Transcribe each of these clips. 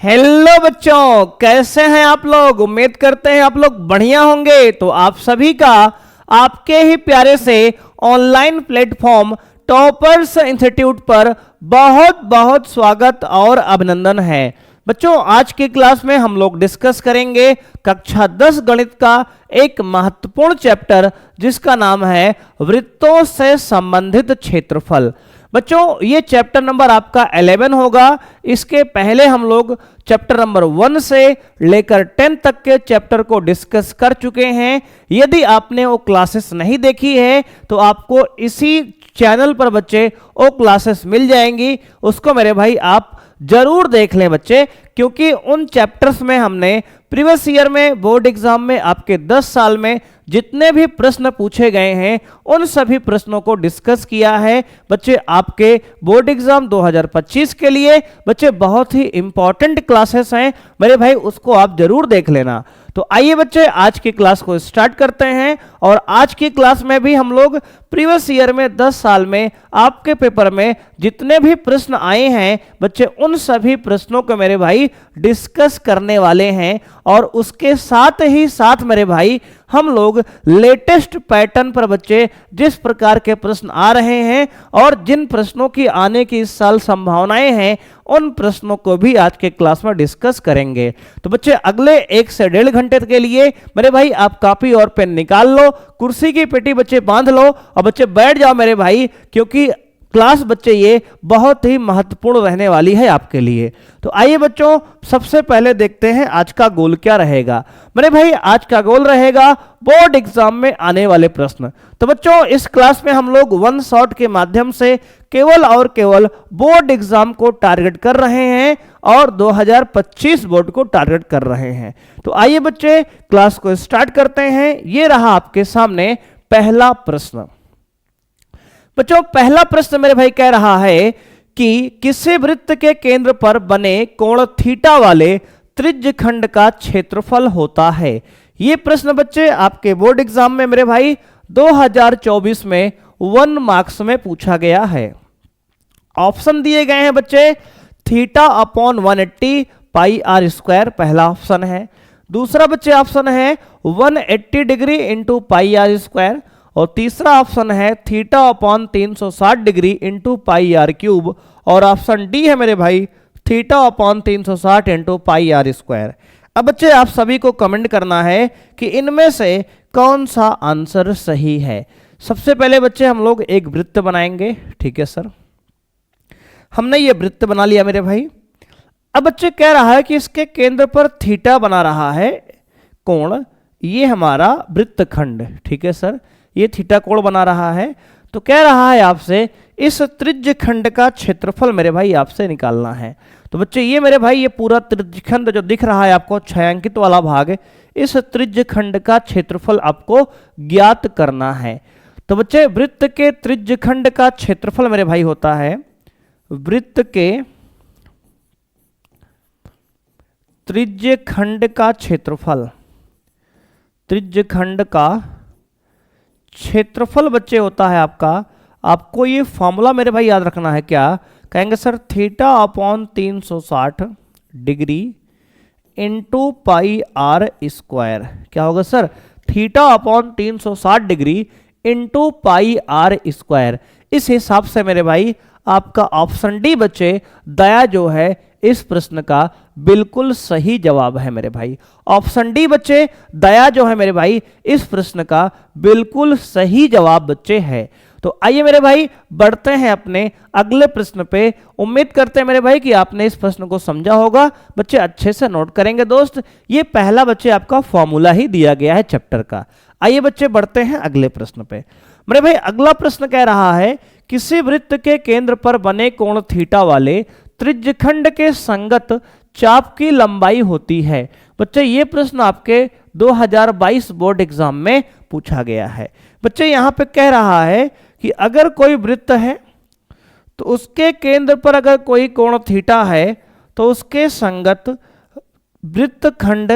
Hello बच्चों, कैसे हैं आप लोग। उम्मीद करते हैं आप लोग बढ़िया होंगे। तो आप सभी का आपके ही प्यारे से ऑनलाइन प्लेटफॉर्म टॉपर्स इंस्टीट्यूट पर बहुत बहुत स्वागत और अभिनंदन है। बच्चों, आज की क्लास में हम लोग डिस्कस करेंगे कक्षा 10 गणित का एक महत्वपूर्ण चैप्टर जिसका नाम है वृत्तों से संबंधित क्षेत्रफल। बच्चों, ये चैप्टर नंबर आपका 11 होगा। इसके पहले हम लोग चैप्टर नंबर 1 से लेकर 10 तक के चैप्टर को डिस्कस कर चुके हैं। यदि आपने वो क्लासेस नहीं देखी है तो आपको इसी चैनल पर बच्चे वो क्लासेस मिल जाएंगी। उसको मेरे भाई आप जरूर देख लें बच्चे, क्योंकि उन चैप्टर्स में हमने प्रीवियस ईयर में बोर्ड एग्जाम में आपके 10 साल में जितने भी प्रश्न पूछे गए हैं उन सभी प्रश्नों को डिस्कस किया है। बच्चे, आपके बोर्ड एग्जाम 2025 के लिए बच्चे बहुत ही इंपॉर्टेंट क्लासेस हैं मेरे भाई, उसको आप जरूर देख लेना। तो आइए बच्चे, आज की क्लास को स्टार्ट करते हैं। और आज की क्लास में भी हम लोग प्रीवियस ईयर में 10 साल में आपके पेपर में जितने भी प्रश्न आए हैं बच्चे, उन सभी प्रश्नों को मेरे भाई डिस्कस करने वाले हैं। और उसके साथ ही साथ मेरे भाई हम लोग लेटेस्ट पैटर्न पर बच्चे जिस प्रकार के प्रश्न आ रहे हैं और जिन प्रश्नों की आने की इस साल संभावनाएं हैं उन प्रश्नों को भी आज के क्लास में डिस्कस करेंगे। तो बच्चे, अगले 1 से 1.5 घंटे के लिए मेरे भाई आप कॉपी और पेन निकाल लो, कुर्सी की पेटी बच्चे बांध लो और बच्चे बैठ जाओ मेरे भाई, क्योंकि क्लास बच्चे ये बहुत ही महत्वपूर्ण रहने वाली है आपके लिए। तो आइए बच्चों, सबसे पहले देखते हैं आज का गोल क्या रहेगा। मेरे भाई, आज का गोल रहेगा बोर्ड एग्जाम में आने वाले प्रश्न। तो बच्चों, इस क्लास में हम लोग वन शॉट के माध्यम से केवल और केवल बोर्ड एग्जाम को टारगेट कर रहे हैं और 2025 बोर्ड को टारगेट कर रहे हैं। तो आइए बच्चे, क्लास को स्टार्ट करते हैं। ये रहा आपके सामने पहला प्रश्न। बच्चों, पहला प्रश्न मेरे भाई कह रहा है कि किसी वृत्त के केंद्र पर बने कोण थीटा वाले त्रिज्य खंड का क्षेत्रफल होता है। यह प्रश्न बच्चे आपके बोर्ड एग्जाम में मेरे भाई 2024 में 1 मार्क्स में पूछा गया है। ऑप्शन दिए गए हैं बच्चे, theta upon 180 pi are square पहला ऑप्शन है। दूसरा बच्चे ऑप्शन है 180 degree into pi are square. और तीसरा ऑप्शन है theta upon 360 degree into pi r cube. और ऑप्शन डी है मेरे भाई theta upon 360 into pi are square. अब बच्चे, आप सभी को कमेंट करना है कि इनमें से कौन सा आंसर सही है। सबसे पहले बच्चे हम लोग एक वृत्त बनाएंगे। ठीक है सर, हमने ये वृत्त बना लिया मेरे भाई। अब बच्चे कह रहा है कि इसके केंद्र पर थीटा बना रहा है कोण, ये हमारा वृत्तखंड। ठीक है सर, ये थीटा कोण बना रहा है। तो कह रहा है आपसे इस त्रिज्य खंड का क्षेत्रफल मेरे भाई आपसे निकालना है। तो बच्चे, ये मेरे भाई ये पूरा त्रिज्य खंड जो दिख रहा है आपको, छायांकित वाला भाग, इस त्रिज्य खंड का क्षेत्रफल आपको ज्ञात करना है। तो बच्चे, वृत्त के त्रिज्य खंड का क्षेत्रफल मेरे भाई होता है, वृत्त के त्रिज्य खंड का क्षेत्रफल, त्रिज्य खंड का क्षेत्रफल बच्चे होता है आपको ये फॉर्मूला मेरे भाई याद रखना है। क्या कहेंगे sir? Theta upon 360 degree into pi are square. क्या होगा sir? Theta upon 360 degree into pi are square. इस हिसाब से मेरे भाई आपका ऑप्शन डी बच्चे दया जो है इस प्रश्न का बिल्कुल सही जवाब है मेरे भाई। ऑप्शन डी बच्चे दया जो है मेरे भाई इस प्रश्न का बिल्कुल सही जवाब बच्चे है। तो आइए मेरे भाई बढ़ते हैं अपने अगले प्रश्न पे। उम्मीद करते हैं मेरे भाई कि आपने इस प्रश्न को समझा होगा। बच्चे अच्छे से नोट करेंगे दोस्त। ये पहला बच्चे आपका फॉर्मूला ही दिया गया है चैप्टर का। आइए बच्चे बढ़ते हैं अगले प्रश्न पे। मेरे भाई अगला प्रश्न कह रहा है किसी वृत्त के केंद्र पर बने कोण थीटा वाले त्रिज्यखंड के संगत चाप की लंबाई होती है। बच्चे, ये प्रश्न आपके 2022 बोर्ड एग्जाम में पूछा गया है। बच्चे, यहां पे कह रहा है कि अगर कोई वृत्त है तो उसके केंद्र पर अगर कोई कोण थीटा है तो उसके संगत वृत्तखंड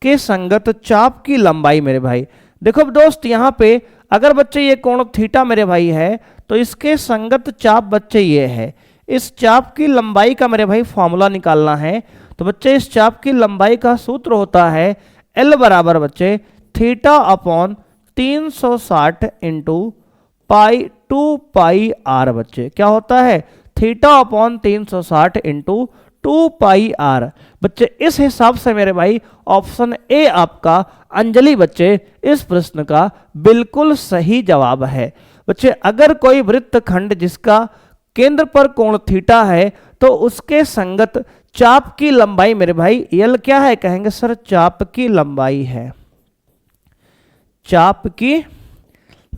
के संगत चाप की लंबाई मेरे भाई। देखो दोस्त, यहां पे अगर बच्चे ये कोण थीटा मेरे भाई है तो इसके संगत चाप बच्चे ये है। इस चाप की लंबाई का मेरे भाई फॉर्मूला निकालना है। तो बच्चे इस चाप की लंबाई का सूत्र होता है L बराबर बच्चे थीटा अपॉन 360 इंटू पाई 2πr बच्चे। क्या होता है? Theta upon 360 into 2πr। बच्चे इस हिसाब से मेरे भाई ऑप्शन ए आपका अंजलि बच्चे इस प्रश्न का बिल्कुल सही जवाब है। बच्चे अगर कोई वृत्तखंड जिसका केंद्र पर कोण थीटा है तो उसके संगत चाप की लंबाई मेरे भाई यल क्या है? कहेंगे सर चाप की लंबाई है। चाप की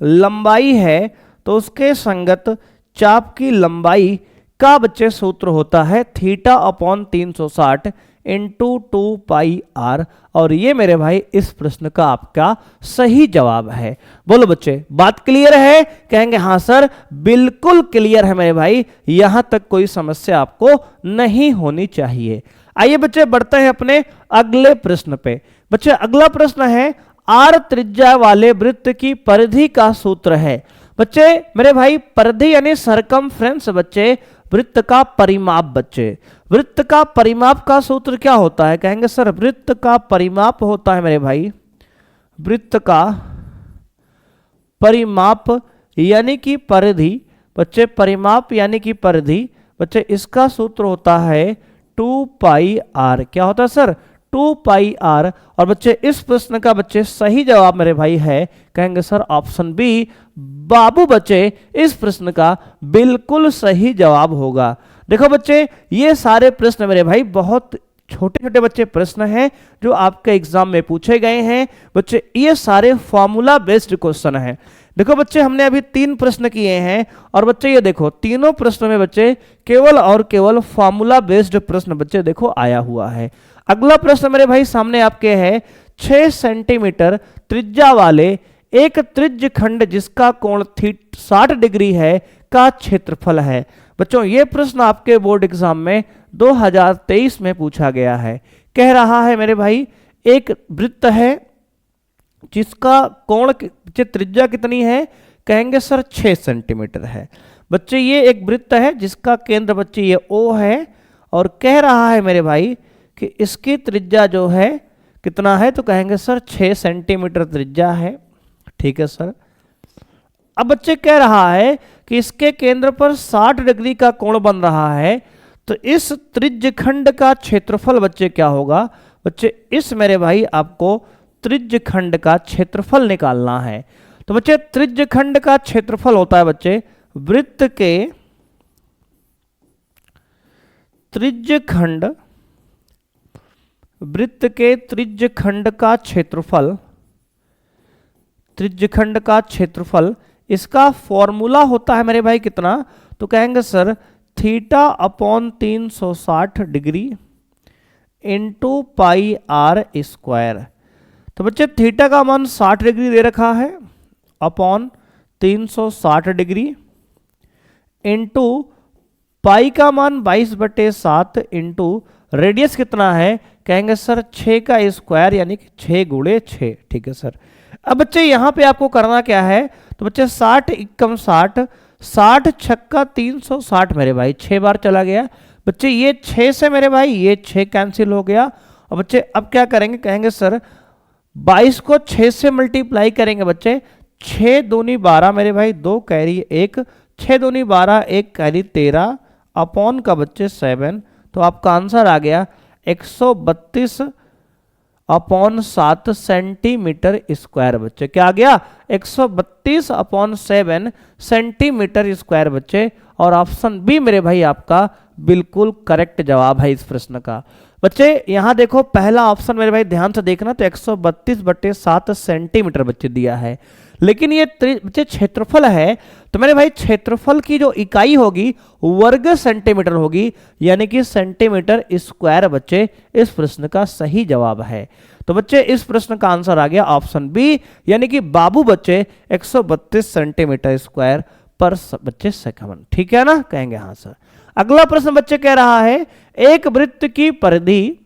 लंबाई है तो उसके संगत चाप की लंबाई का बच्चे सूत्र होता है थीटा अपॉन 360 इंटू 2πr। और ये मेरे भाई इस प्रश्न का आपका सही जवाब है। बोलो बच्चे बात क्लियर है? कहेंगे हाँ सर बिल्कुल क्लियर है मेरे भाई, यहां तक कोई समस्या आपको नहीं होनी चाहिए। आइए बच्चे बढ़ते हैं अपने अगले प्रश्न पे। बच्चे अगला प्रश्न है आर त्रिज्या वाले वृत्त की परिधि का सूत्र है। बच्चे मेरे भाई परिधि यानी सरकमफ्रेंस बच्चे वृत्त का परिमाप। बच्चे वृत्त का परिमाप का सूत्र क्या होता है? कहेंगे सर वृत्त का परिमाप होता है मेरे भाई वृत्त का परिमाप यानी कि परिधि। बच्चे परिमाप यानी कि परिधि बच्चे इसका सूत्र होता है 2πr। क्या होता है सर? 2πr। और बच्चे इस प्रश्न का बच्चे सही जवाब मेरे भाई है, कहेंगे सर ऑप्शन बी बाबू बच्चे इस प्रश्न का बिल्कुल सही जवाब होगा। देखो बच्चे ये सारे प्रश्न मेरे भाई बहुत छोटे छोटे बच्चे प्रश्न हैं जो आपके एग्जाम में पूछे गए हैं। बच्चे ये सारे फॉर्मूला बेस्ड क्वेश्चन हैं। देखो बच्चे हमने अभी 3 प्रश्न किए हैं और बच्चे ये देखो तीनों प्रश्नों में बच्चे केवल और केवल फॉर्मूला बेस्ड प्रश्न बच्चे देखो आया हुआ है। अगला प्रश्न मेरे भाई सामने आपके है 6 सेंटीमीटर त्रिज्या वाले एक त्रिज्य खंड जिसका कोण 60 डिग्री है का क्षेत्रफल है। बच्चों ये प्रश्न आपके बोर्ड एग्जाम में 2023 में पूछा गया है। कह रहा है मेरे भाई एक वृत्त है जिसका कोण त्रिज्या कितनी है? कहेंगे सर 6 सेंटीमीटर है। बच्चे ये एक वृत्त है जिसका केंद्र बच्चे ये O है और कह रहा है मेरे भाई कि इसकी त्रिज्या जो है कितना है? तो कहेंगे सर 6 सेंटीमीटर त्रिज्या है। ठीक है सर। अब बच्चे कह रहा है कि इसके केंद्र पर 60 डिग्री का कोण बन रहा है तो इस त्रिज्य खंड का क्षेत्रफल बच्चे क्या होगा? बच्चे इस मेरे भाई आपको त्रिज्य खंड का क्षेत्रफल निकालना है। तो बच्चे त्रिज्य खंड का क्षेत्रफल होता है बच्चे वृत्त के त्रिज्य खंड का क्षेत्रफल, त्रिज्य खंड का क्षेत्रफल इसका फॉर्मूला होता है मेरे भाई कितना? तो कहेंगे sir theta upon 360 degree into πr square. तो बच्चे थीटा का मान 60 डिग्री दे रखा है अपॉन 360 डिग्री इंटू पाई का मान 22/7 इंटू रेडियस कितना है? कहेंगे सर 6 का स्क्वायर यानी कि 6 गुणे 6। ठीक है सर। अब बच्चे यहां पे आपको करना क्या है? तो बच्चे 60 एकम 60, 60 छक्का 360 मेरे भाई 6 बार चला गया। बच्चे ये 6 से मेरे भाई ये 6 कैंसिल हो गया। और बच्चे अब क्या करेंगे? कहेंगे सर 22 को 6 से मल्टीप्लाई करेंगे बच्चे 6 दूनी 12 मेरे भाई 2 कैरी 1, 6 दूनी 12 1 कैरी 13 अपॉन का बच्चे 7। तो आपका आंसर आ गया 132 अपॉन 7 सेंटीमीटर स्क्वायर। बच्चे क्या आ गया? 132 अपॉन 7 सेंटीमीटर स्क्वायर बच्चे। और ऑप्शन बी मेरे भाई आपका बिल्कुल करेक्ट जवाब है इस प्रश्न का। बच्चे यहां देखो पहला ऑप्शन मेरे भाई ध्यान से देखना तो 132/7 सेंटीमीटर बच्चे दिया है, लेकिन ये बच्चे क्षेत्रफल है तो मेरे भाई क्षेत्रफल की जो इकाई होगी वर्ग सेंटीमीटर होगी यानी कि सेंटीमीटर स्क्वायर बच्चे इस प्रश्न का सही जवाब है। तो बच्चे इस प्रश्न का आंसर आ गया ऑप्शन बी यानी कि बाबू बच्चे 132 सेंटीमीटर स्क्वायर पर बच्चे सेकंड। ठीक है ना? कहेंगे हाँ सर। अगला प्रश्न बच्चे कह रहा है एक वृत्त की परिधि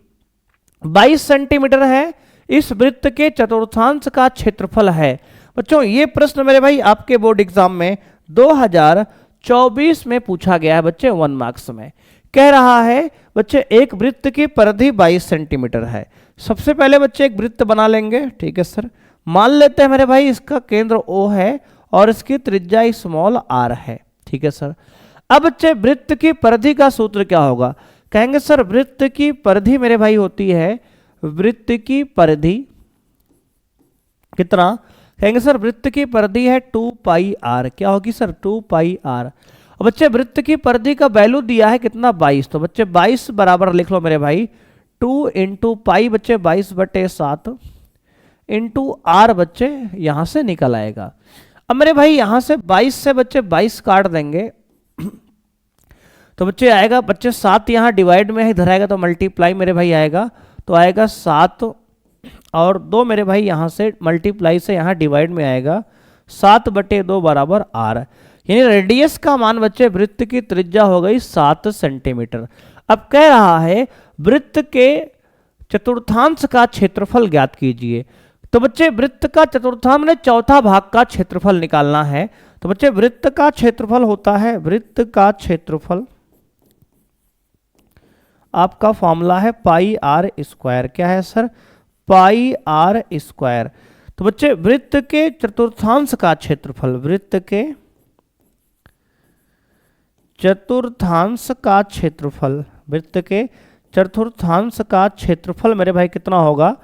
22 सेंटीमीटर है, इस वृत्त के चतुर्थांश का क्षेत्रफल है। बच्चों ये प्रश्न मेरे भाई आपके बोर्ड एग्जाम में 2024 में पूछा गया है बच्चे 1 मार्क्स में। कह रहा है बच्चे एक वृत्त की परिधि 22 सेंटीमीटर है। सबसे पहले बच्चे एक वृत्त बना लेंगे, ठीक है सर। मान लेते हैं मेरे भाई इसका केंद्र O है और इसकी त्रिज्या स्मॉल r है, ठीक है सर। अब बच्चे वृत्त की परिधि का सूत्र क्या होगा? कहेंगे सर वृत्त की परिधि मेरे भाई होती है, वृत्त की परिधि कितना? कहेंगे सर वृत्त की परिधि है 2 पाई r। क्या होगी सर? 2 पाई r। और बच्चे वृत्त की परिधि का वैल्यू दिया है कितना? 22। तो बच्चे 22 बराबर लिख लो मेरे भाई 2 इंटू पाई बच्चे 22/7 इंटू r बच्चे यहां से निकल आएगा। अब मेरे भाई यहां से 22 से बच्चे 22 काट देंगे तो बच्चे आएगा बच्चे 7 यहाँ डिवाइड में है, इधर आएगा तो मल्टीप्लाई मेरे भाई आएगा, तो आएगा 7 और 2 मेरे भाई यहाँ से मल्टीप्लाई से यहाँ डिवाइड में आएगा 7/2 बराबर r। यानी रेडियस का मान बच्चे वृत्त की त्रिज्या हो गई 7 सेंटीमीटर। अब कह रहा है वृत्त के चतुर्थांश का क्षेत्रफल ज्ञात कीजिए। तो बच्चे वृत्त का चतुर्थांश में चौथा भाग का क्षेत्रफल निकालना है। तो बच्चे वृत्त का क्षेत्रफल होता है, वृत्त का क्षेत्रफल आपका फॉर्मूला है पाई आर स्क्वायर। क्या है सर? Pi are square. तो बच्चे वृत्त के चतुर्थांश का क्षेत्रफल, वृत्त के चतुर्थांश का क्षेत्रफल, वृत्त के चतुर्थांश का क्षेत्रफल मेरे भाई कितना होगा?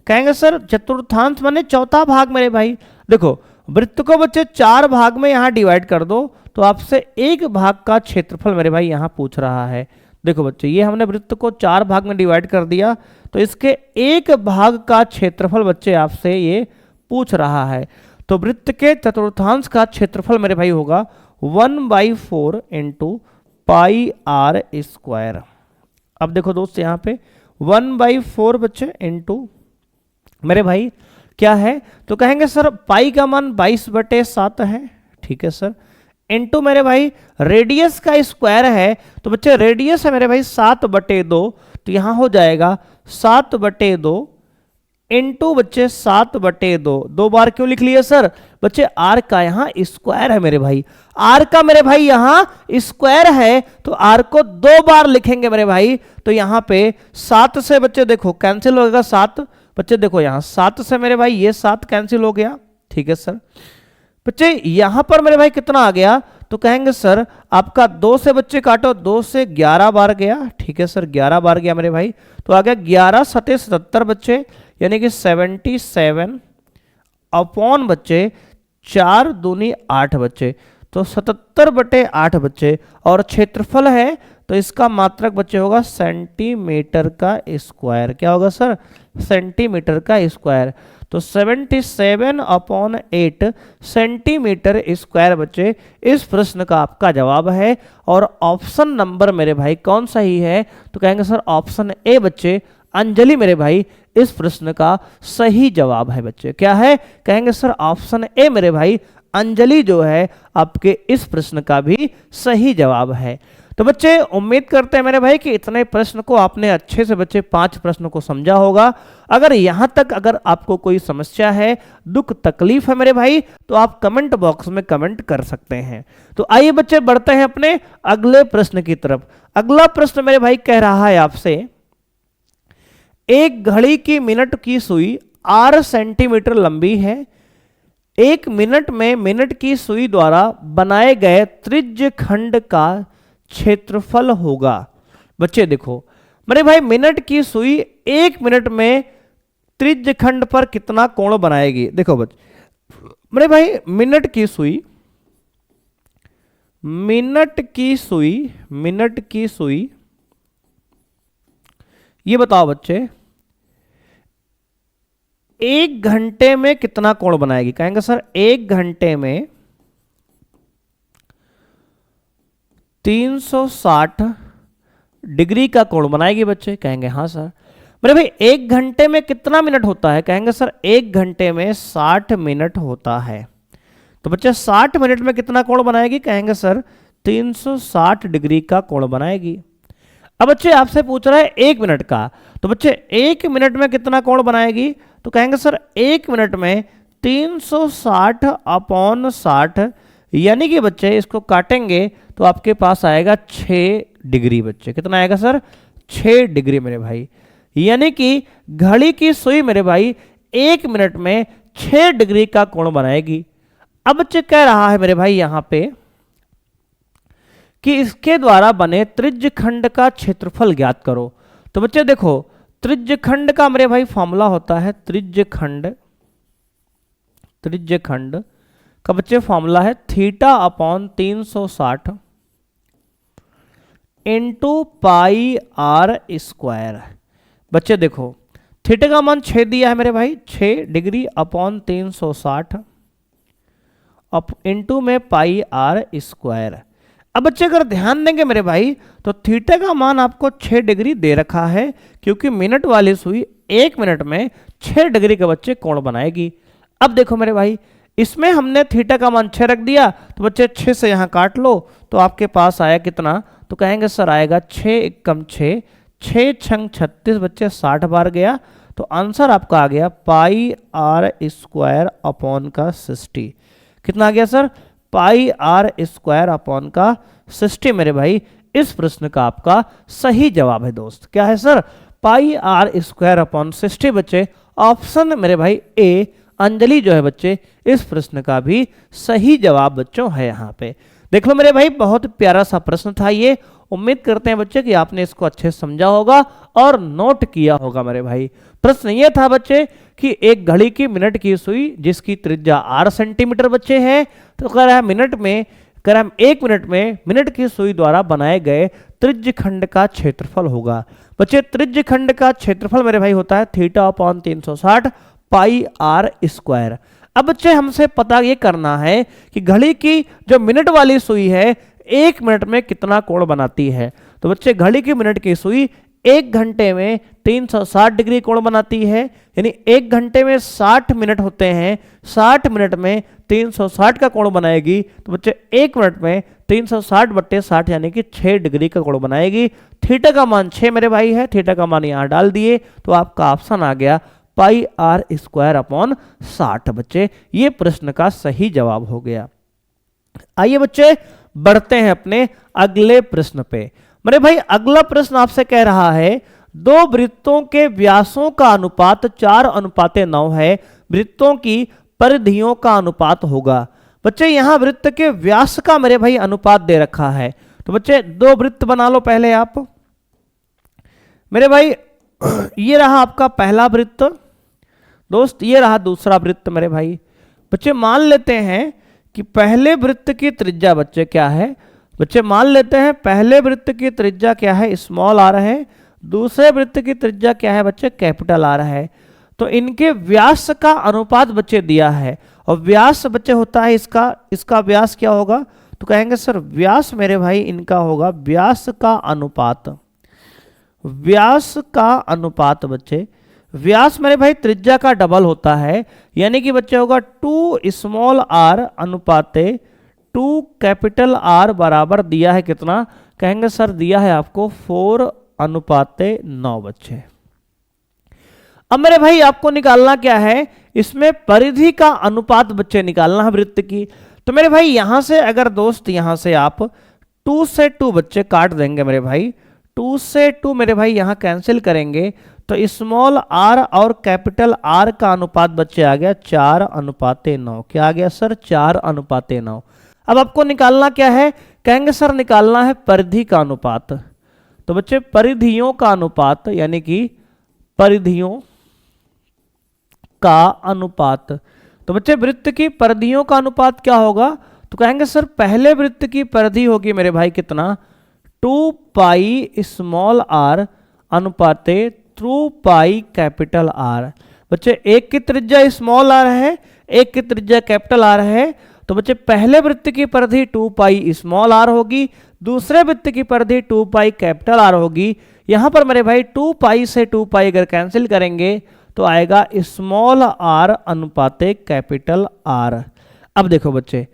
कहेंगे सर चतुर्थांश माने चौथा भाग मेरे भाई। देखो वृत्त को बच्चे 4 भाग में यहां डिवाइड कर दो तो आपसे एक भाग का क्षेत्रफल मेरे भाई यहां पूछ रहा है। देखो बच्चे ये हमने वृत्त को 4 भाग में डिवाइड कर दिया तो इसके एक भाग का क्षेत्रफल बच्चे आपसे ये पूछ रहा है। तो वृत्त के चतुर्थांश का क्षेत्रफल मेरे भाई होगा 1/4 इंटू पाई आर स्क्वायर। अब देखो दोस्त यहाँ पे 1/4 बच्चे इंटू मेरे भाई क्या है? तो कहेंगे सर पाई का मान 22/7 है, ठीक है सर, इंटू मेरे भाई रेडियस का स्क्वायर है। तो बच्चे रेडियस है मेरे भाई 7/2 तो यहां हो जाएगा 7/2 इंटू बच्चे 7/2। 2 बार क्यों लिख लिए सर? बच्चे आर का यहाँ स्क्वायर है मेरे भाई, आर का मेरे भाई यहाँ स्क्वायर है तो आर को 2 बार लिखेंगे मेरे भाई। तो यहाँ पे 7 से बच्चे देखो कैंसिल होगा 7 बच्चे, देखो यहाँ 7 से मेरे भाई ये 7 कैंसिल हो गया, ठीक है सर। बच्चे यहां पर मेरे भाई कितना आ गया? तो कहेंगे सर आपका 2 से बच्चे काटो 2 से 11 बार गया, ठीक है सर 11 बार गया मेरे भाई। तो आ गया 11 सते 77 बच्चे यानी कि 77 अपॉन बच्चे 4 दूनी 8 बच्चे तो 77/8 बच्चे। और क्षेत्रफल है तो इसका मात्रक बच्चे होगा सेंटीमीटर का स्क्वायर। क्या होगा सर? सेंटीमीटर का स्क्वायर। तो 77/8 सेंटीमीटर स्क्वायर बच्चे इस प्रश्न का आपका जवाब है। और ऑप्शन नंबर मेरे भाई कौन सा ही है? तो कहेंगे सर ऑप्शन ए बच्चे अंजलि मेरे भाई इस प्रश्न का सही जवाब है बच्चे। क्या है? कहेंगे सर ऑप्शन ए मेरे भाई अंजलि जो है आपके इस प्रश्न का भी सही जवाब है। तो बच्चे उम्मीद करते हैं मेरे भाई कि इतने प्रश्न को आपने अच्छे से बच्चे 5 प्रश्नों को समझा होगा। अगर यहां तक अगर आपको कोई समस्या है, दुख तकलीफ है मेरे भाई तो आप कमेंट बॉक्स में कमेंट कर सकते हैं। तो आइए बच्चे बढ़ते हैं अपने अगले प्रश्न की तरफ। अगला प्रश्न मेरे भाई कह रहा है आपसे, एक घड़ी की मिनट की सुई 8 सेंटीमीटर लंबी है। 1 मिनट में मिनट की सुई द्वारा बनाए गए त्रिज्य खंड का क्षेत्रफल होगा। बच्चे देखो मेरे भाई मिनट की सुई 1 मिनट में त्रिज्य खंड पर कितना कोण बनाएगी? देखो बच्चे मेरे भाई मिनट की सुई ये बताओ बच्चे 1 घंटे में कितना कोण बनाएगी? कहेंगे सर 1 घंटे में 360 डिग्री का कोण बनाएगी बच्चे। कहेंगे हाँ सर। मेरे भाई 1 घंटे में कितना मिनट होता है? कहेंगे सर 1 घंटे में 60 मिनट होता है। तो बच्चे 60 मिनट में कितना कोण बनाएगी? कहेंगे सर 360 डिग्री का कोण बनाएगी। अब बच्चे आपसे पूछ रहा है 1 मिनट का, तो बच्चे 1 मिनट में कितना कोण बनाएगी? तो कहेंगे सर 1 मिनट में 360/60 यानी कि बच्चे इसको काटेंगे तो आपके पास आएगा 6 डिग्री बच्चे। कितना आएगा सर? 6 डिग्री मेरे भाई। यानी कि घड़ी की सुई मेरे भाई 1 मिनट में 6 डिग्री का कोण बनाएगी। अब बच्चे कह रहा है मेरे भाई यहां पे कि इसके द्वारा बने त्रिज्यखंड का क्षेत्रफल ज्ञात करो। तो बच्चे देखो, त्रिज्यखंड का मेरे भाई फॉर्मूला होता है त्रिज्यखंड का बच्चे फॉर्मूला है θ/360 इंटू पाई आर स्क्वायर। बच्चे देखो, थीटा का मान 6 दिया है मेरे भाई, 6 डिग्री अपॉन 360 इंटू में पाई आर स्क्वायर। अब बच्चे अगर ध्यान देंगे मेरे भाई तो थीटा का मान आपको 6 डिग्री दे रखा है, क्योंकि मिनट वाली सुई 1 मिनट में 6 डिग्री के बच्चे कोण बनाएगी। अब देखो मेरे भाई, इसमें हमने थीटा का मान 6 रख दिया, तो बच्चे 6 से यहाँ काट लो तो आपके पास आया कितना? तो कहेंगे सर आएगा 6 एकम 6, 6 छंग 36 बच्चे 60 बार गया, तो आंसर आपका आ गया पाई आर स्क्वायर अपॉन का 60। कितना आ गया sir? Pi are square upon का 60 मेरे भाई इस प्रश्न का आपका सही जवाब है दोस्त। क्या है sir? Pi are square upon 60 बच्चे। ऑप्शन मेरे भाई ए अंजलि जो है बच्चे इस प्रश्न का भी सही जवाब बच्चों है। यहाँ पे देख लो मेरे भाई, बहुत प्यारा सा प्रश्न था ये। उम्मीद करते हैं बच्चे कि आपने इसको अच्छे से समझा होगा और नोट किया होगा मेरे भाई। प्रश्न ये था बच्चे कि एक घड़ी की मिनट की सुई जिसकी त्रिज्या 8 सेंटीमीटर बच्चे है, तो कह रहा है मिनट में, कह रहा है 1 मिनट में मिनट की सुई द्वारा बनाए गए त्रिज्यखंड का क्षेत्रफल होगा। बच्चे त्रिज्यखंड का क्षेत्रफल मेरे भाई होता है θ/360 पाई आर स्क्वायर। अब बच्चे हमसे पता ये करना है कि घड़ी की जो मिनट वाली सुई है 1 मिनट में कितना कोण बनाती है। तो बच्चे घड़ी की मिनट की सुई 1 घंटे में 360 डिग्री कोण बनाती है, यानी 1 घंटे में 60 मिनट होते हैं, 60 मिनट में 360 का कोण बनाएगी। तो बच्चे 1 मिनट में 360/60 यानी कि 6 डिग्री का कोण बनाएगी। थीटा का मान 6 मेरे भाई है, थीटा का मान यहाँ डाल दिए तो आपका ऑप्शन आ गया पाई आर स्क्वायर अपॉन 60 बच्चे। ये प्रश्न का सही जवाब हो गया। आइए बच्चे बढ़ते हैं अपने अगले प्रश्न पे। मेरे भाई अगला प्रश्न आपसे कह रहा है 2 वृत्तों के व्यासों का अनुपात 4:9 है, वृत्तों की परिधियों का अनुपात होगा। बच्चे यहां वृत्त के व्यास का मेरे भाई अनुपात दे रखा है। तो बच्चे 2 वृत्त बना लो पहले आप मेरे भाई। ये रहा आपका पहला वृत्त दोस्त, ये रहा दूसरा वृत्त मेरे भाई। बच्चे मान लेते हैं कि पहले वृत्त की त्रिज्या बच्चे क्या है? बच्चे मान लेते हैं पहले वृत्त की त्रिज्या क्या है? स्मॉल आर है। दूसरे वृत्त की त्रिज्या क्या है बच्चे? कैपिटल आर है। तो इनके व्यास का अनुपात बच्चे दिया है, और व्यास बच्चे होता है इसका व्यास क्या होगा? तो कहेंगे सर व्यास मेरे भाई इनका होगा व्यास का अनुपात। व्यास का अनुपात बच्चे, व्यास मेरे भाई त्रिज्या का डबल होता है, यानी कि बच्चे होगा 2 स्मॉल आर अनुपाते 2 कैपिटल आर बराबर दिया है कितना? कहेंगे सर दिया है आपको 4:9 बच्चे। अब मेरे भाई आपको निकालना क्या है? इसमें परिधि का अनुपात बच्चे निकालना है वृत्त की। तो मेरे भाई यहां से अगर दोस्त यहां से आप 2 से 2 बच्चे काट देंगे मेरे भाई, 2 से 2 मेरे भाई यहां कैंसिल करेंगे तो स्मॉल आर और कैपिटल आर का अनुपात बच्चे आ गया 4:9। क्या आ गया सर? 4:9। अब आपको निकालना क्या है? कहेंगे सर निकालना है परिधि का अनुपात। तो बच्चे परिधियों का अनुपात, यानी कि परिधियों का अनुपात। तो बच्चे वृत्त की परिधियों का अनुपात क्या होगा? तो कहेंगे सर पहले वृत्त की परिधि होगी मेरे भाई कितना? 2 पाई स्मॉल आर अनुपाते 2 पाई कैपिटल आर। बच्चे एक की त्रिज्या स्मॉल आर है, एक की त्रिज्या कैपिटल आर है। तो बच्चे पहले वृत्त की परिधि 2 पाई स्मॉल आर होगी, दूसरे वृत्त की परिधि 2 पाई कैपिटल आर होगी। यहां पर मेरे भाई 2 पाई से 2 पाई अगर कैंसिल करेंगे तो आएगा स्मॉल आर अनुपाते कैपिटल आर। अब देखो बच्चे,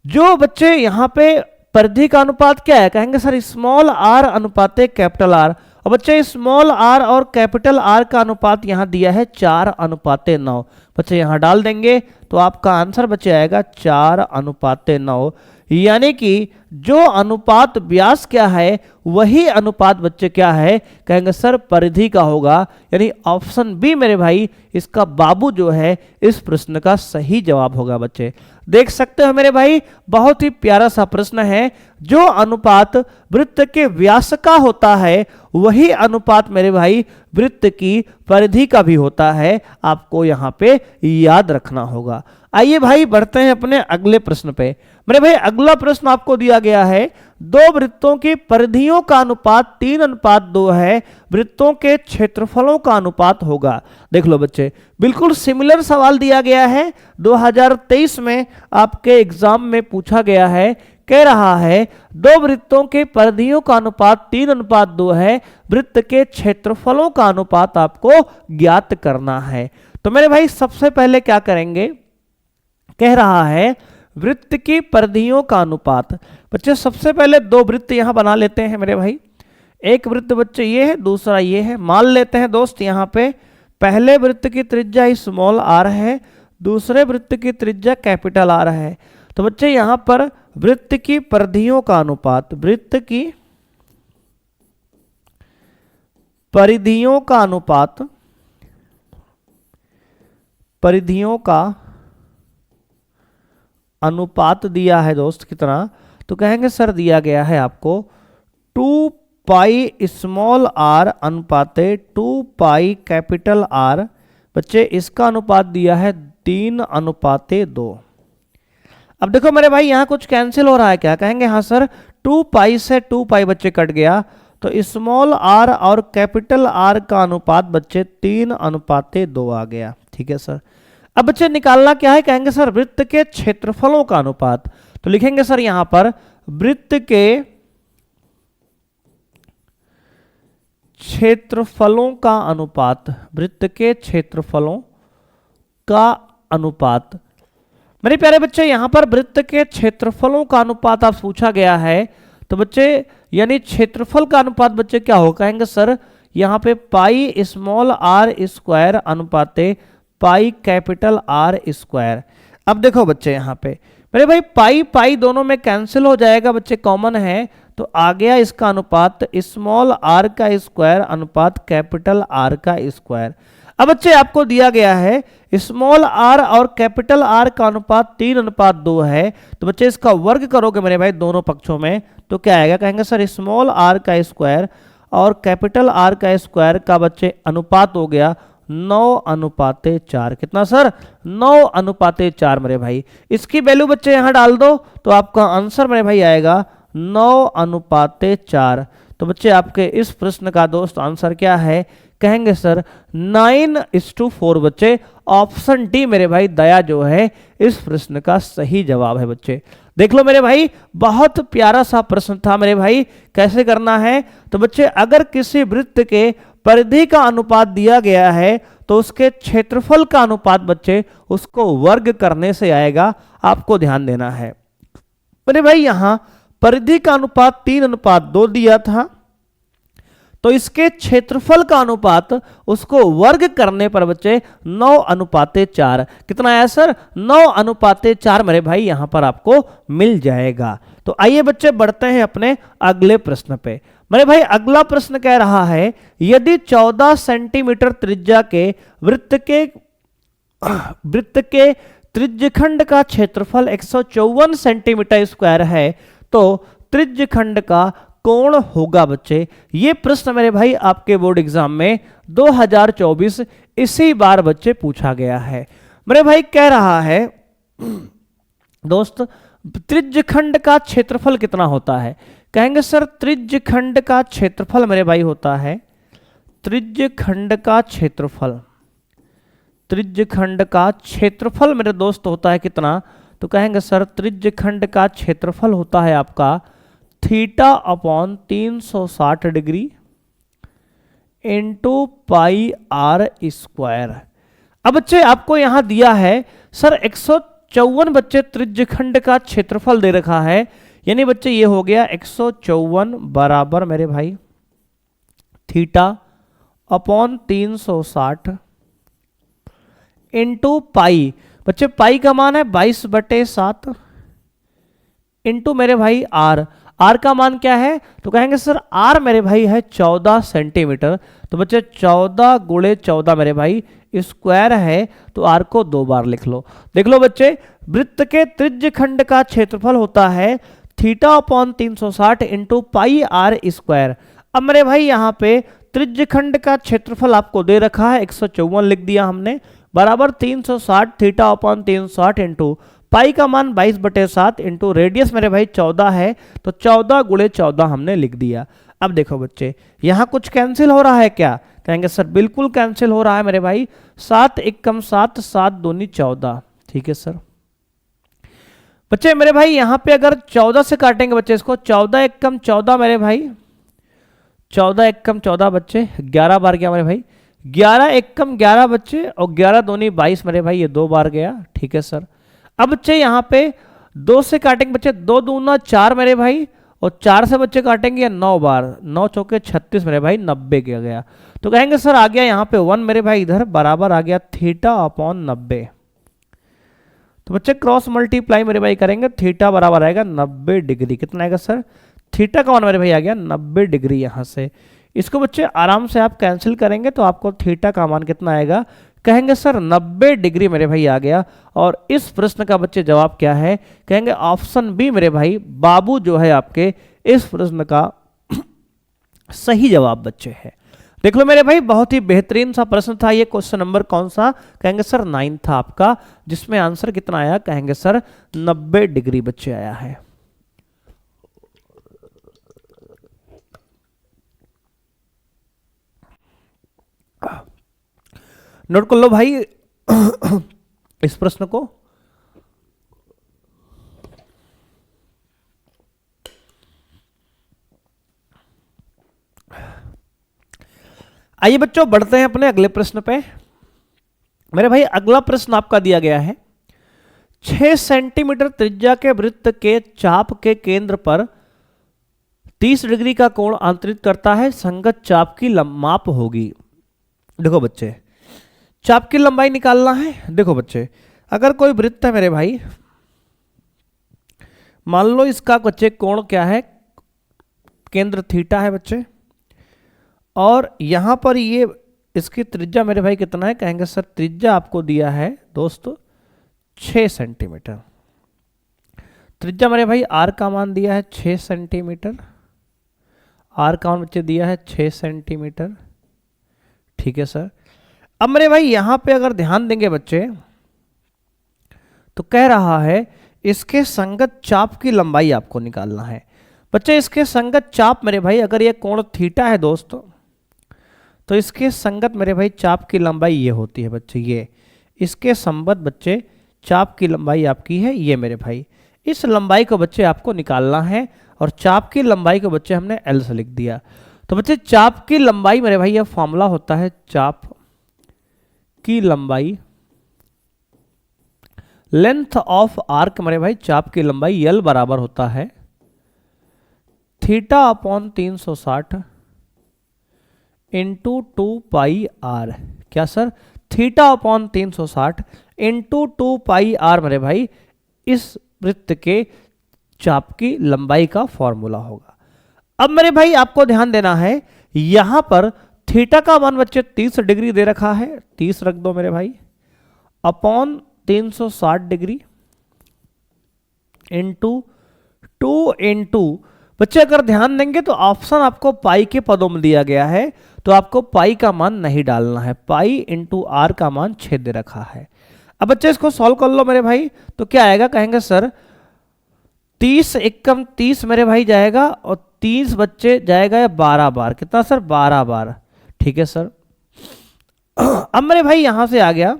जो बच्चे यहां पे परिधि का अनुपात क्या है? कहेंगे सर स्मॉल आर अनुपाते कैपिटल आर। और बच्चे स्मॉल आर और कैपिटल आर का अनुपात यहां दिया है 4:9। बच्चे यहां डाल देंगे तो आपका आंसर बच्चे आएगा 4:9। यानी कि जो अनुपात व्यास क्या है वही अनुपात बच्चे क्या है, कहेंगे सर परिधि का होगा। यानी ऑप्शन बी मेरे भाई इसका बाबू जो है इस प्रश्न का सही जवाब होगा बच्चे। देख सकते हो मेरे भाई बहुत ही प्यारा सा प्रश्न है। जो अनुपात वृत्त के व्यास का होता है वही अनुपात मेरे भाई वृत्त की परिधि का भी होता है, आपको यहां पे याद रखना होगा। आइए भाई बढ़ते हैं अपने अगले प्रश्न पे। मेरे भाई अगला प्रश्न आपको दिया गया है, दो वृत्तों की परिधियों का अनुपात 3:2 है, वृत्तों के क्षेत्रफलों का अनुपात होगा। देख लो बच्चे बिल्कुल सिमिलर सवाल दिया गया है, 2023 में आपके एग्जाम में पूछा गया है। कह रहा है दो वृत्तों के परिधियों का अनुपात 3:2 है, वृत्त के क्षेत्रफलों का अनुपात आपको ज्ञात करना है। तो मेरे भाई सबसे पहले क्या करेंगे, कह रहा है वृत्त की परिधियों का अनुपात। बच्चे सबसे पहले दो वृत्त यहां बना लेते हैं मेरे भाई। एक वृत्त बच्चे ये है, दूसरा ये है। मान लेते हैं दोस्त यहां पे पहले वृत्त की त्रिज्या स्मॉल आर है, दूसरे वृत्त की त्रिज्या कैपिटल आर है। तो बच्चे यहां पर वृत्त की परिधियों का अनुपात, वृत्त की परिधियों का अनुपात, परिधियों का अनुपात दिया है दोस्त कितना, तो कहेंगे सर दिया गया है आपको 2 पाई स्मॉल आर अनुपाते 2 पाई कैपिटल आर। बच्चे इसका अनुपात दिया है 3:2। अब देखो मेरे भाई यहां कुछ कैंसिल हो रहा है क्या, कहेंगे हाँ सर 2 पाई से 2 पाई बच्चे कट गया, तो स्मॉल आर और कैपिटल आर का अनुपात बच्चे 3:2 आ गया। ठीक है सर। अब बच्चे निकालना क्या है, कहेंगे सर वृत्त के क्षेत्रफलों का अनुपात। तो लिखेंगे सर यहां पर वृत्त के क्षेत्रफलों का अनुपात, वृत्त के क्षेत्रफलों का अनुपात। मेरे प्यारे बच्चे यहां पर वृत्त के क्षेत्रफलों का अनुपात आप पूछा गया है, तो बच्चे यानी क्षेत्रफल का अनुपात बच्चे क्या होगा, कहेंगे सर यहां पे पाई स्मॉल आर स्क्वायर अनुपाते पाई कैपिटल आर स्क्वायर। अब देखो बच्चे यहां पे मेरे भाई पाई पाई दोनों में कैंसिल हो जाएगा बच्चे, कॉमन है, तो आ गया इसका अनुपात स्मॉल आर का स्क्वायर अनुपात कैपिटल आर का स्क्वायर। अब बच्चे आपको दिया गया है स्मॉल आर और कैपिटल आर का अनुपात 3:2 है, तो बच्चे इसका वर्ग करोगे मेरे भाई दोनों पक्षों में, तो क्या आएगा, कहेंगे सर स्मॉल आर का स्क्वायर और कैपिटल आर का स्क्वायर का बच्चे अनुपात हो गया 9:4। कितना सर, 9:4 मेरे भाई। इसकी वैल्यू बच्चे यहां डाल दो तो आपका आंसर मेरे भाई आएगा 9:4। तो बच्चे आपके इस प्रश्न का दोस्त आंसर क्या है, कहेंगे सर 9:4। बच्चे ऑप्शन डी मेरे भाई दया जो है इस प्रश्न का सही जवाब है। बच्चे देख लो मेरे भाई बहुत प्यारा सा प्रश्न था मेरे भाई। कैसे करना है, तो बच्चे अगर किसी वृत्त के परिधि का अनुपात दिया गया है तो उसके क्षेत्रफल का अनुपात बच्चे उसको वर्ग करने से आएगा, आपको ध्यान देना है। मेरे भाई यहां परिधि का अनुपात 3:2 दिया था, तो इसके क्षेत्रफल का अनुपात उसको वर्ग करने पर बच्चे 9:4। कितना आया सर, 9:4 मेरे भाई यहां पर आपको मिल जाएगा। तो आइए बच्चे बढ़ते हैं अपने अगले प्रश्न पे। मेरे भाई अगला प्रश्न कह रहा है यदि 14 सेंटीमीटर त्रिज्या के वृत्त के त्रिज्यखंड का क्षेत्रफल 154 सेंटीमीटर स्क्वायर है तो त्रिज्यखंड का कोण होगा। बच्चे ये प्रश्न मेरे भाई आपके बोर्ड एग्जाम में 2024 इसी बार बच्चे पूछा गया है। मेरे भाई कह रहा है दोस्त त्रिज्यखंड का क्षेत्रफल कितना होता है, कहेंगे सर त्रिज्यखंड का क्षेत्रफल मेरे भाई होता है, त्रिज्यखंड का क्षेत्रफल, त्रिज्यखंड का क्षेत्रफल मेरे दोस्त होता है कितना, तो कहेंगे सर त्रिज्यखंड का क्षेत्रफल होता है आपका θ/360 degree into pi are square. अब बच्चे आपको यहां दिया है सर 154 बच्चे त्रिज्यखंड का क्षेत्रफल दे रखा है, यानी बच्चे ये हो गया 154 बराबर मेरे भाई θ/360 इंटू पाई। बच्चे पाई का मान है 22/7 इंटू मेरे भाई आर। आर का मान क्या है, तो कहेंगे सर आर मेरे भाई है 14 सेंटीमीटर। तो बच्चे 14 गुणे 14 मेरे भाई स्क्वायर है, तो आर को 2 बार लिख लो। देख लो बच्चे, वृत्त के त्रिज्य खंड का क्षेत्रफल होता है theta upon 360 into pi are square. अब मेरे भाई यहाँ पे त्रिज्य खंड का क्षेत्रफल आपको दे रखा है 154 लिख दिया हमने, बराबर 360 थीटा अपॉन 360 इंटू पाई का मान 22/7 इंटू रेडियस मेरे भाई 14 है, तो 14 गुणे 14 हमने लिख दिया। अब देखो बच्चे, यहाँ कुछ कैंसिल हो रहा है क्या, कहेंगे सर बिल्कुल कैंसिल हो रहा है मेरे भाई। 7 एकम 7, 7 दूनी 14, ठीक है सर। बच्चे मेरे भाई यहाँ पे अगर 14 से काटेंगे बच्चे इसको, 14 एकम 14 मेरे भाई, 14 एकम 14 बच्चे 11 बार गया मेरे भाई, 11 एकम 11 बच्चे, और 11 दूनी 22 मेरे भाई, ये 2 बार गया, ठीक है सर। अब बच्चे यहाँ पे 2 से काटेंगे बच्चे, 2 दूना 4 मेरे भाई, और 4 से बच्चे काटेंगे 9 बार, 9 चौके 36 मेरे भाई, 90 किया गया। तो कहेंगे सर आ गया यहाँ पे 1 मेरे भाई इधर, बराबर आ गया थीटा अपॉन 90। तो बच्चे क्रॉस मल्टीप्लाई मेरे भाई करेंगे, थीटा बराबर आएगा 90 डिग्री। कितना आएगा सर, थीटा का मान मेरे भाई आ गया 90 डिग्री। यहाँ से इसको बच्चे आराम से आप कैंसिल करेंगे तो आपको थीटा का मान कितना आएगा, कहेंगे सर 90 डिग्री मेरे भाई आ गया। और इस प्रश्न का बच्चे जवाब क्या है, कहेंगे ऑप्शन बी मेरे भाई, बाबू जो है आपके इस प्रश्न का सही जवाब बच्चे है। देख लो मेरे भाई, बहुत ही बेहतरीन सा प्रश्न था ये। क्वेश्चन नंबर कौन सा, कहेंगे सर 9 था आपका, जिसमें आंसर कितना आया, कहेंगे सर 90 डिग्री बच्चे आया है। नोट कर लो भाई इस प्रश्न को। आइए बच्चों बढ़ते हैं अपने अगले प्रश्न पे। मेरे भाई अगला प्रश्न आपका दिया गया है, 6 सेंटीमीटर त्रिज्या के वृत्त के चाप के केंद्र पर 30 डिग्री का कोण अंतरित करता है, संगत चाप की माप होगी। देखो बच्चे, चाप की लंबाई निकालना है। देखो बच्चे, अगर कोई वृत्त है मेरे भाई, मान लो इसका बच्चे कोण क्या है, केंद्र थीटा है बच्चे, और यहां पर ये इसकी त्रिज्या मेरे भाई कितना है, कहेंगे सर त्रिज्या आपको दिया है दोस्तों 6 सेंटीमीटर। त्रिज्या मेरे भाई आर का मान दिया है 6 सेंटीमीटर, आर का मान बच्चे दिया है 6 सेंटीमीटर, ठीक है सर। अब मेरे भाई यहां पे अगर ध्यान देंगे बच्चे, तो कह रहा है इसके संगत चाप की लंबाई आपको निकालना है। बच्चे इसके संगत चाप मेरे भाई, अगर ये कोण थीटा है दोस्तों, तो इसके संगत मेरे भाई चाप की लंबाई ये होती है बच्चे, ये इसके संबद्ध बच्चे चाप की लंबाई आपकी है ये मेरे भाई। इस लंबाई को बच्चे आपको निकालना है, और चाप की लंबाई को बच्चे हमने एल से लिख दिया। तो बच्चे चाप की लंबाई मेरे भाई, यह फॉर्मूला होता है चाप की लंबाई, लेंथ ऑफ आर्क मेरे भाई, चाप की लंबाई एल बराबर होता है theta upon 360 into 2 pi R. क्या sir, theta upon 360 into 2 pi R मेरे भाई इस वृत्त के चाप की लंबाई का फॉर्मूला होगा। अब मेरे भाई आपको ध्यान देना है, यहां पर थीटा का मान बच्चे 30 डिग्री दे रखा है, 30 रख दो मेरे भाई, अपॉन 360 डिग्री इंटू 2 इंटू बच्चे अगर ध्यान देंगे तो ऑप्शन आपको पाई के पदों में दिया गया है, तो आपको पाई का मान नहीं डालना है, पाई इंटू आर का मान 6 दे रखा है। अब बच्चे इसको सॉल्व कर लो मेरे भाई, तो क्या आएगा, कहेंगे सर 30 एकम 30 मेरे भाई जाएगा, और 30 बच्चे जाएगा 12 बार, कितना सर 12 बार, ठीक है सर। अब मेरे भाई यहां से आ गया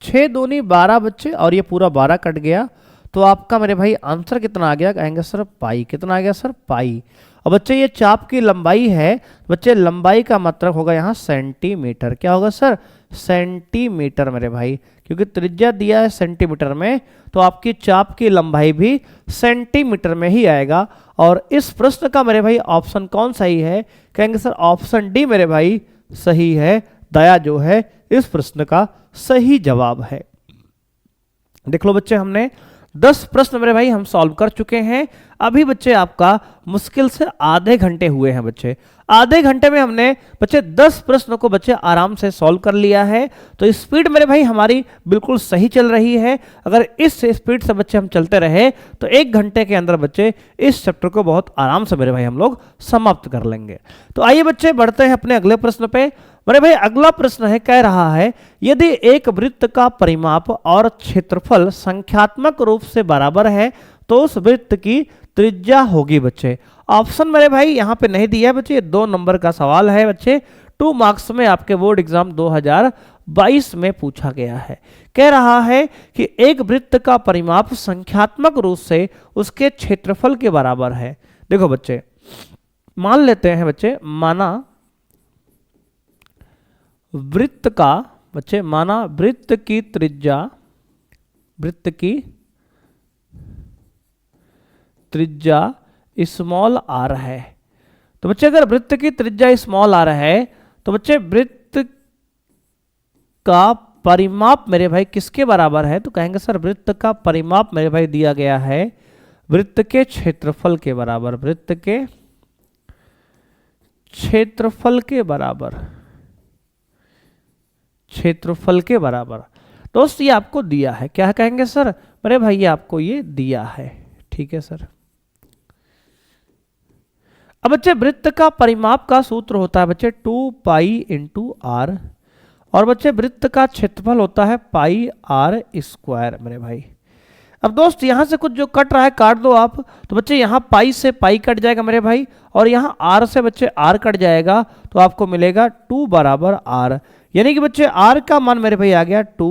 6 दूनी 12 बच्चे, और ये पूरा 12 कट गया, तो आपका मेरे भाई आंसर कितना आ गया, कहेंगे सर पाई। कितना आ गया सर, पाई। और बच्चे ये चाप की लंबाई है बच्चे, लंबाई का मतलब होगा यहाँ सेंटीमीटर। क्या होगा सर, सेंटीमीटर मेरे भाई, क्योंकि त्रिज्या दिया है सेंटीमीटर में, तो आपकी चाप की लंबाई भी सेंटीमीटर में ही आएगा। और इस प्रश्न का मेरे भाई ऑप्शन कौन सही है, कहेंगे सर ऑप्शन डी मेरे भाई सही है। दया जो है इस प्रश्न का सही जवाब है। देख लो बच्चे, हमने 10 प्रश्न मेरे भाई हम सॉल्व कर चुके हैं। अभी बच्चे आपका मुश्किल से आधे घंटे हुए हैं बच्चे। आधे घंटे में हमने बच्चे 10 प्रश्नों को बच्चे आराम से सॉल्व कर लिया है। तो स्पीड मेरे भाई हमारी बिल्कुल सही चल रही है। अगर इस स्पीड से बच्चे हम चलते रहे तो 1 घंटे के अंदर बच्चे इस चैप्टर को बहुत आराम से मेरे भाई हम लोग समाप्त कर लेंगे। तो आइए बच्चे बढ़ते हैं अपने अगले प्रश्न पे। मेरे भाई अगला प्रश्न है, कह रहा है यदि एक वृत्त का परिमाप और क्षेत्रफल संख्यात्मक रूप से बराबर है तो उस वृत्त की त्रिज्या होगी बच्चे। ऑप्शन मेरे भाई यहाँ पे नहीं दिया है बच्चे, ये 2 नंबर का सवाल है बच्चे। 2 मार्क्स में आपके बोर्ड एग्जाम 2022 में पूछा गया है। कह रहा है कि एक वृत्त का परिमाप संख्यात्मक रूप से उसके क्षेत्रफल के बराबर है। देखो बच्चे, मान लेते हैं बच्चे, माना वृत्त का बच्चे, माना वृत्त की त्रिज्या, वृत्त की त्रिज्या स्मॉल आर है। तो बच्चे अगर वृत्त की त्रिज्या स्मॉल आर है तो बच्चे वृत्त का परिमाप मेरे भाई किसके बराबर है? तो कहेंगे सर वृत्त का परिमाप मेरे भाई दिया गया है वृत्त के क्षेत्रफल के बराबर, वृत्त के क्षेत्रफल के बराबर, क्षेत्रफल के बराबर। दोस्त ये आपको दिया है, क्या कहेंगे सर? मेरे भाई ये आपको ये दिया है, ठीक है सर। अब बच्चे वृत्त का परिमाप का सूत्र होता है बच्चे 2 पाई इंटू आर, और बच्चे वृत्त का क्षेत्रफल होता है पाई आर स्क्वायर मेरे भाई। अब दोस्त यहां से कुछ जो कट रहा है काट दो आप, तो बच्चे यहाँ पाई से पाई कट जाएगा मेरे भाई, और यहाँ आर से बच्चे आर कट जाएगा, तो आपको मिलेगा 2 बराबर आर। यानी कि बच्चे आर का मान मेरे भाई आ गया 2,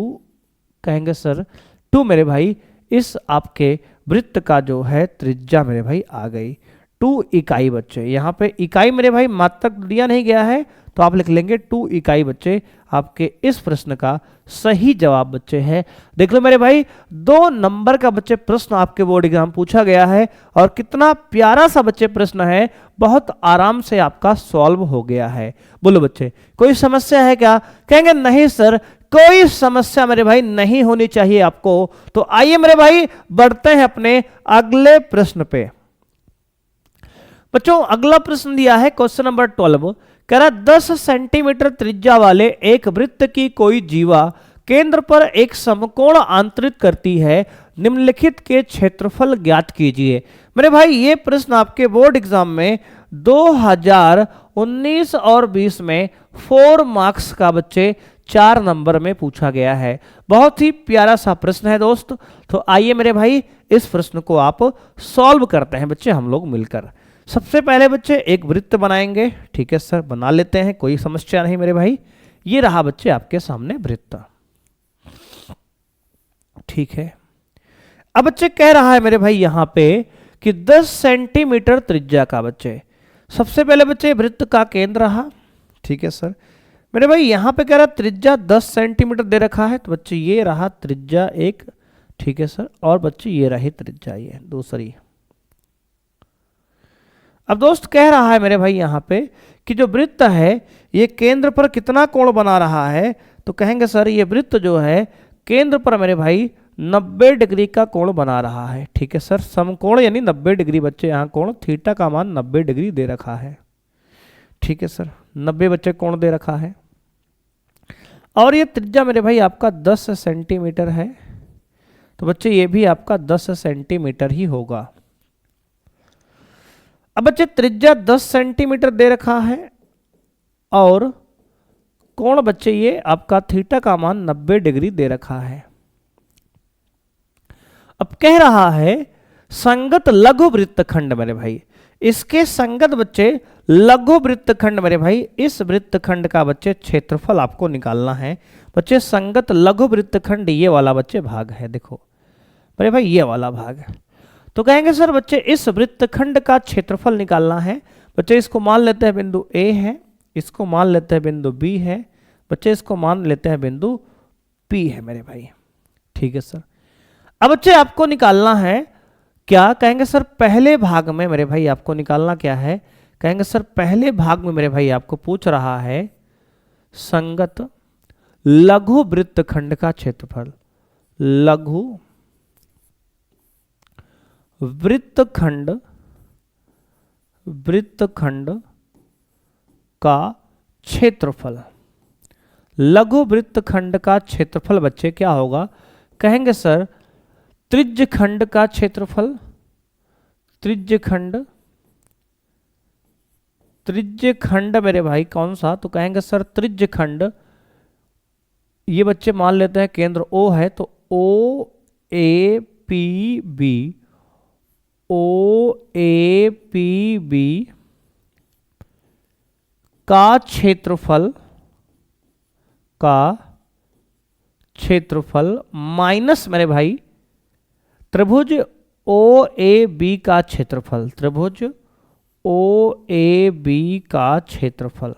कहेंगे सर 2 मेरे भाई इस आपके वृत्त का जो है त्रिज्या मेरे भाई आ गई 2 इकाई बच्चे। यहाँ पे इकाई मेरे भाई मात्रक दिया नहीं गया है, तो आप लिख लेंगे 2 इकाई बच्चे। आपके इस प्रश्न का सही जवाब बच्चे है। देख लो मेरे भाई 2 नंबर का बच्चे प्रश्न आपके बोर्ड एग्जाम पूछा गया है, और कितना प्यारा सा बच्चे प्रश्न है, बहुत आराम से आपका सॉल्व हो गया है। बोलो बच्चे कोई समस्या है क्या? कहेंगे नहीं सर कोई समस्या मेरे भाई नहीं होनी चाहिए आपको। तो आइए मेरे भाई बढ़ते हैं अपने अगले प्रश्न पे। बच्चों अगला प्रश्न दिया है क्वेश्चन नंबर 12, कह रहा 10 सेंटीमीटर त्रिज्या वाले एक वृत्त की कोई जीवा केंद्र पर एक समकोण आंतरित करती है, निम्नलिखित के क्षेत्रफल ज्ञात कीजिए। मेरे भाई ये प्रश्न आपके बोर्ड एग्जाम में 2019 और 20 में 4 मार्क्स का बच्चे 4 नंबर में पूछा गया है। बहुत ही प्यारा सा प्रश्न है दोस्त। तो आइए मेरे भाई इस प्रश्न को आप सॉल्व करते हैं बच्चे हम लोग मिलकर। सबसे पहले बच्चे एक वृत्त बनाएंगे, ठीक है सर बना लेते हैं, कोई समस्या नहीं मेरे भाई। ये रहा बच्चे आपके सामने वृत्त, ठीक है। अब बच्चे कह रहा है मेरे भाई यहां पे कि 10 सेंटीमीटर त्रिज्या का बच्चे, सबसे पहले बच्चे वृत्त का केंद्र रहा, ठीक है सर। मेरे भाई यहां पे कह रहा त्रिज्या 10 सेंटीमीटर दे रखा है, तो बच्चे ये रहा त्रिज्या एक, ठीक है सर, और बच्चे ये रही त्रिज्या ये दूसरी। अब दोस्त कह रहा है मेरे भाई यहाँ पे कि जो वृत्त है ये केंद्र पर कितना कोण बना रहा है? तो कहेंगे सर ये वृत्त जो है केंद्र पर मेरे भाई 90 डिग्री का कोण बना रहा है, ठीक है सर। समकोण यानी 90 डिग्री बच्चे, यहाँ कोण थीटा का मान 90 डिग्री दे रखा है, ठीक है सर। 90 बच्चे कोण दे रखा है, और ये त्रिज्या मेरे भाई आपका 10 सेंटीमीटर है, तो बच्चे ये भी आपका 10 सेंटीमीटर ही होगा। अब बच्चे त्रिज्या 10 सेंटीमीटर दे रखा है, और कोण बच्चे ये आपका थीटा का मान 90 डिग्री दे रखा है। अब कह रहा है संगत लघु वृत्तखंड मेरे भाई, इसके संगत बच्चे लघु वृत्तखंड मेरे भाई, इस वृत्तखंड का बच्चे क्षेत्रफल आपको निकालना है। बच्चे संगत लघु वृत्तखंड ये वाला बच्चे भाग है, देखो मेरे भाई ये वाला भाग है। तो कहेंगे सर बच्चे इस वृत्तखंड का क्षेत्रफल निकालना है। बच्चे इसको मान लेते हैं बिंदु A है, इसको मान लेते हैं बिंदु B है, बच्चे इसको मान लेते हैं बिंदु P है मेरे भाई, ठीक है सर। अब बच्चे आपको निकालना है क्या? कहेंगे सर पहले भाग में मेरे भाई आपको निकालना क्या है? कहेंगे सर पहले भाग में मेरे भाई आपको पूछ रहा है संगत लघु वृत्तखंड का क्षेत्रफल, लघु वृत्तखंड वृत्तखंड का क्षेत्रफल। लघु वृत्तखंड का क्षेत्रफल बच्चे क्या होगा? कहेंगे सर त्रिज्यखंड का क्षेत्रफल। त्रिज्यखंड त्रिज्यखंड मेरे भाई कौन सा? तो कहेंगे सर त्रिज्यखंड, ये बच्चे मान लेते हैं केंद्र O है तो O A P B, O A P B का क्षेत्रफल माइनस मेरे भाई त्रिभुज ओ ए बी का क्षेत्रफल। त्रिभुज ओ ए बी का क्षेत्रफल।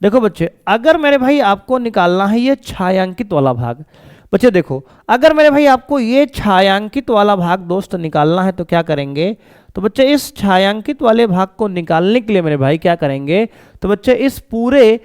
देखो बच्चे, अगर मेरे भाई आपको निकालना है ये छायांकित वाला भाग, बच्चे देखो अगर मेरे भाई आपको ये छायांकित वाला भाग दोस्त निकालना है तो क्या करेंगे? तो बच्चे इस छायांकित वाले भाग को निकालने के लिए मेरे भाई क्या करेंगे? तो बच्चे इस पूरे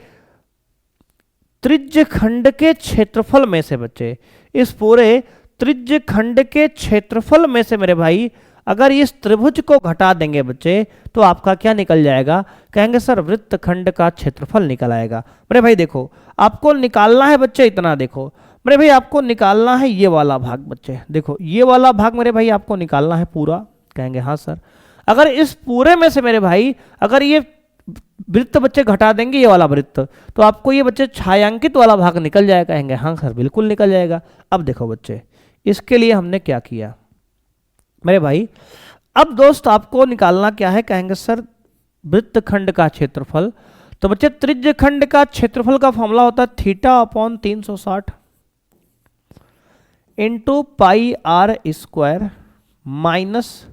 त्रिज्यखंड के क्षेत्रफल में से बच्चे, इस पूरे त्रिज्यखंड के क्षेत्रफल में से मेरे भाई अगर इस त्रिभुज को घटा देंगे बच्चे तो आपका क्या निकल जाएगा? कहेंगे सर वृत्तखंड का क्षेत्रफल निकल आएगा। मेरे भाई देखो आपको निकालना है बच्चे इतना, देखो मेरे भाई आपको निकालना है ये वाला भाग बच्चे, देखो ये वाला भाग मेरे भाई आपको निकालना है पूरा। कहेंगे हाँ सर। अगर इस पूरे में से मेरे भाई अगर ये वृत्त बच्चे घटा देंगे ये वाला वृत्त तो आपको ये बच्चे छायांकित वाला भाग निकल जाएगा। कहेंगे हाँ सर बिल्कुल निकल जाएगा। अब देखो बच्चे इसके लिए हमने क्या किया मेरे भाई, अब दोस्त आपको निकालना क्या है? कहेंगे सर वृत्तखंड का क्षेत्रफल। तो बच्चे त्रिज्यखंड का क्षेत्रफल का फॉर्मूला होता है theta upon 360 into pi are square minus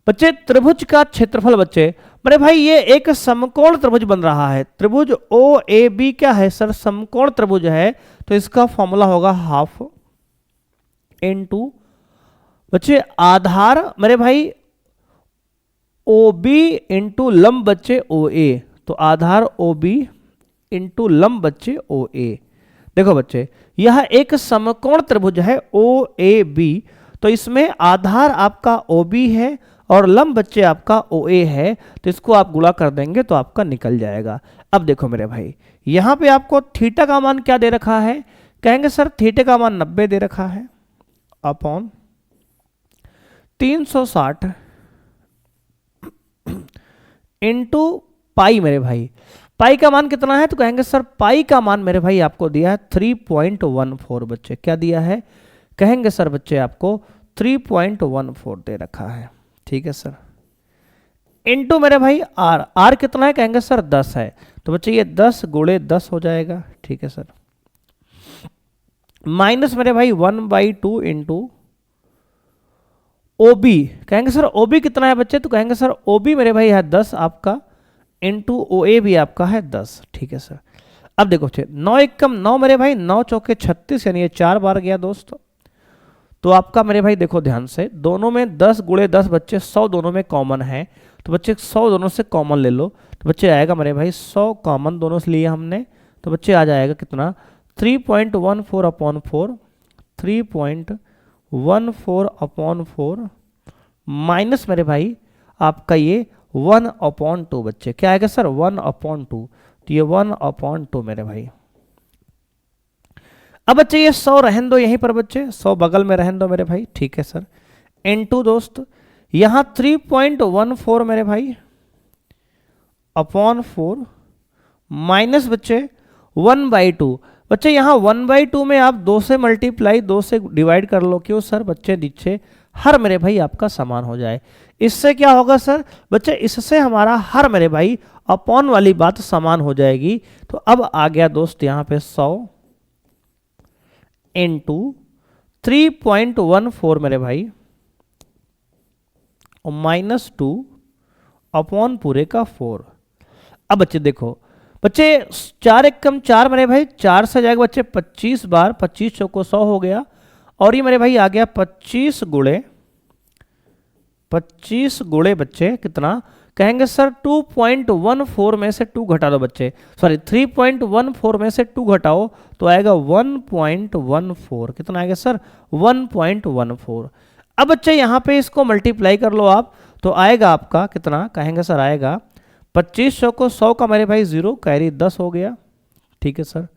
बच्चे त्रिभुज का क्षेत्रफल। बच्चे मेरे भाई ये एक समकोण त्रिभुज बन रहा है, त्रिभुज ओ ए बी क्या है सर? समकोण त्रिभुज है, तो इसका फॉर्मूला होगा हाफ इनटू बच्चे आधार मेरे भाई ओ बी इंटू लंब बच्चे ओ ए, तो आधार ओ बी इंटू लंब बच्चे ओ ए। देखो बच्चे यह एक समकोण त्रिभुज है ओ ए बी, तो इसमें आधार आपका ओ बी है और लंब बच्चे आपका ओ ए है, तो इसको आप गुणा कर देंगे तो आपका निकल जाएगा। अब देखो मेरे भाई यहां पे आपको थीटा का मान क्या दे रखा है? कहेंगे सर थीटा का मान 90 दे रखा है अपॉन 360 इंटू पाई। मेरे भाई पाई का मान कितना है? तो कहेंगे सर पाई का मान मेरे भाई आपको दिया है 3.14 बच्चे। क्या दिया है? कहेंगे सर बच्चे आपको 3.14 दे रखा है, ठीक है सर। इंटू मेरे भाई आर, आर कितना है? कहेंगे सर 10 है, तो बच्चे ये 10 गुणे 10 हो जाएगा, ठीक है सर। माइनस मेरे भाई 1/2 इंटू OB। कहेंगे सर OB कितना है बच्चे? तो कहेंगे सर OB मेरे भाई है 10 आपका, इंटू OA भी आपका है 10, ठीक है सर। अब देखो बच्चे 9 एकम 9 मेरे भाई, 9 चौके 36 यानी ये 4 बार गया दोस्तों। तो आपका मेरे भाई देखो ध्यान से, दोनों में 10 गुणे 10 बच्चे 100 दोनों में कॉमन है, तो बच्चे 100 दोनों से कॉमन ले लो, तो बच्चे आएगा मेरे भाई 100 कॉमन दोनों से लिए हमने, तो बच्चे आ जाएगा कितना? 3.14 अपॉन 4, 3.14 अपॉन 4 माइनस मेरे भाई आपका ये 1/2 बच्चे। क्या आएगा सर? 1/2, तो ये 1/2 मेरे भाई। अब बच्चे ये 100 रहने दो यहीं पर बच्चे, 100 बगल में रहने दो मेरे भाई, ठीक है सर। इनटू दोस्त यहां 3.14 मेरे भाई अपॉन 4 माइनस बच्चे 1/2 बच्चे। यहां 1/2 में आप 2 से मल्टीप्लाई 2 से डिवाइड कर लो, क्यों सर? बच्चे नीचे हर मेरे भाई आपका समान हो जाए। इससे क्या होगा सर? बच्चे इससे हमारा हर मेरे भाई अपॉन वाली बात समान हो जाएगी। तो अब आ गया दोस्त यहां पे 100 इंटू 3.14 मेरे भाई और माइनस 2 अपॉन पूरे का 4। अब बच्चे देखो बच्चे 4 एकम 4 मेरे भाई, 4 से जाएगा बच्चे 25 बार, 25 चौको 100 हो गया, और ये मेरे भाई आ गया 25 गुणे बच्चे कितना? कहेंगे सर 2.14 में से 2 घटा दो बच्चे, सॉरी 3.14 में से 2 घटाओ तो आएगा 1.14। कितना आएगा सर? 1.14। अब बच्चे यहाँ पे इसको मल्टीप्लाई कर लो आप, तो आएगा आपका कितना, कहेंगे सर आएगा 2500 को 100 का मेरे भाई 0 कैरी 10 हो गया। ठीक है सर,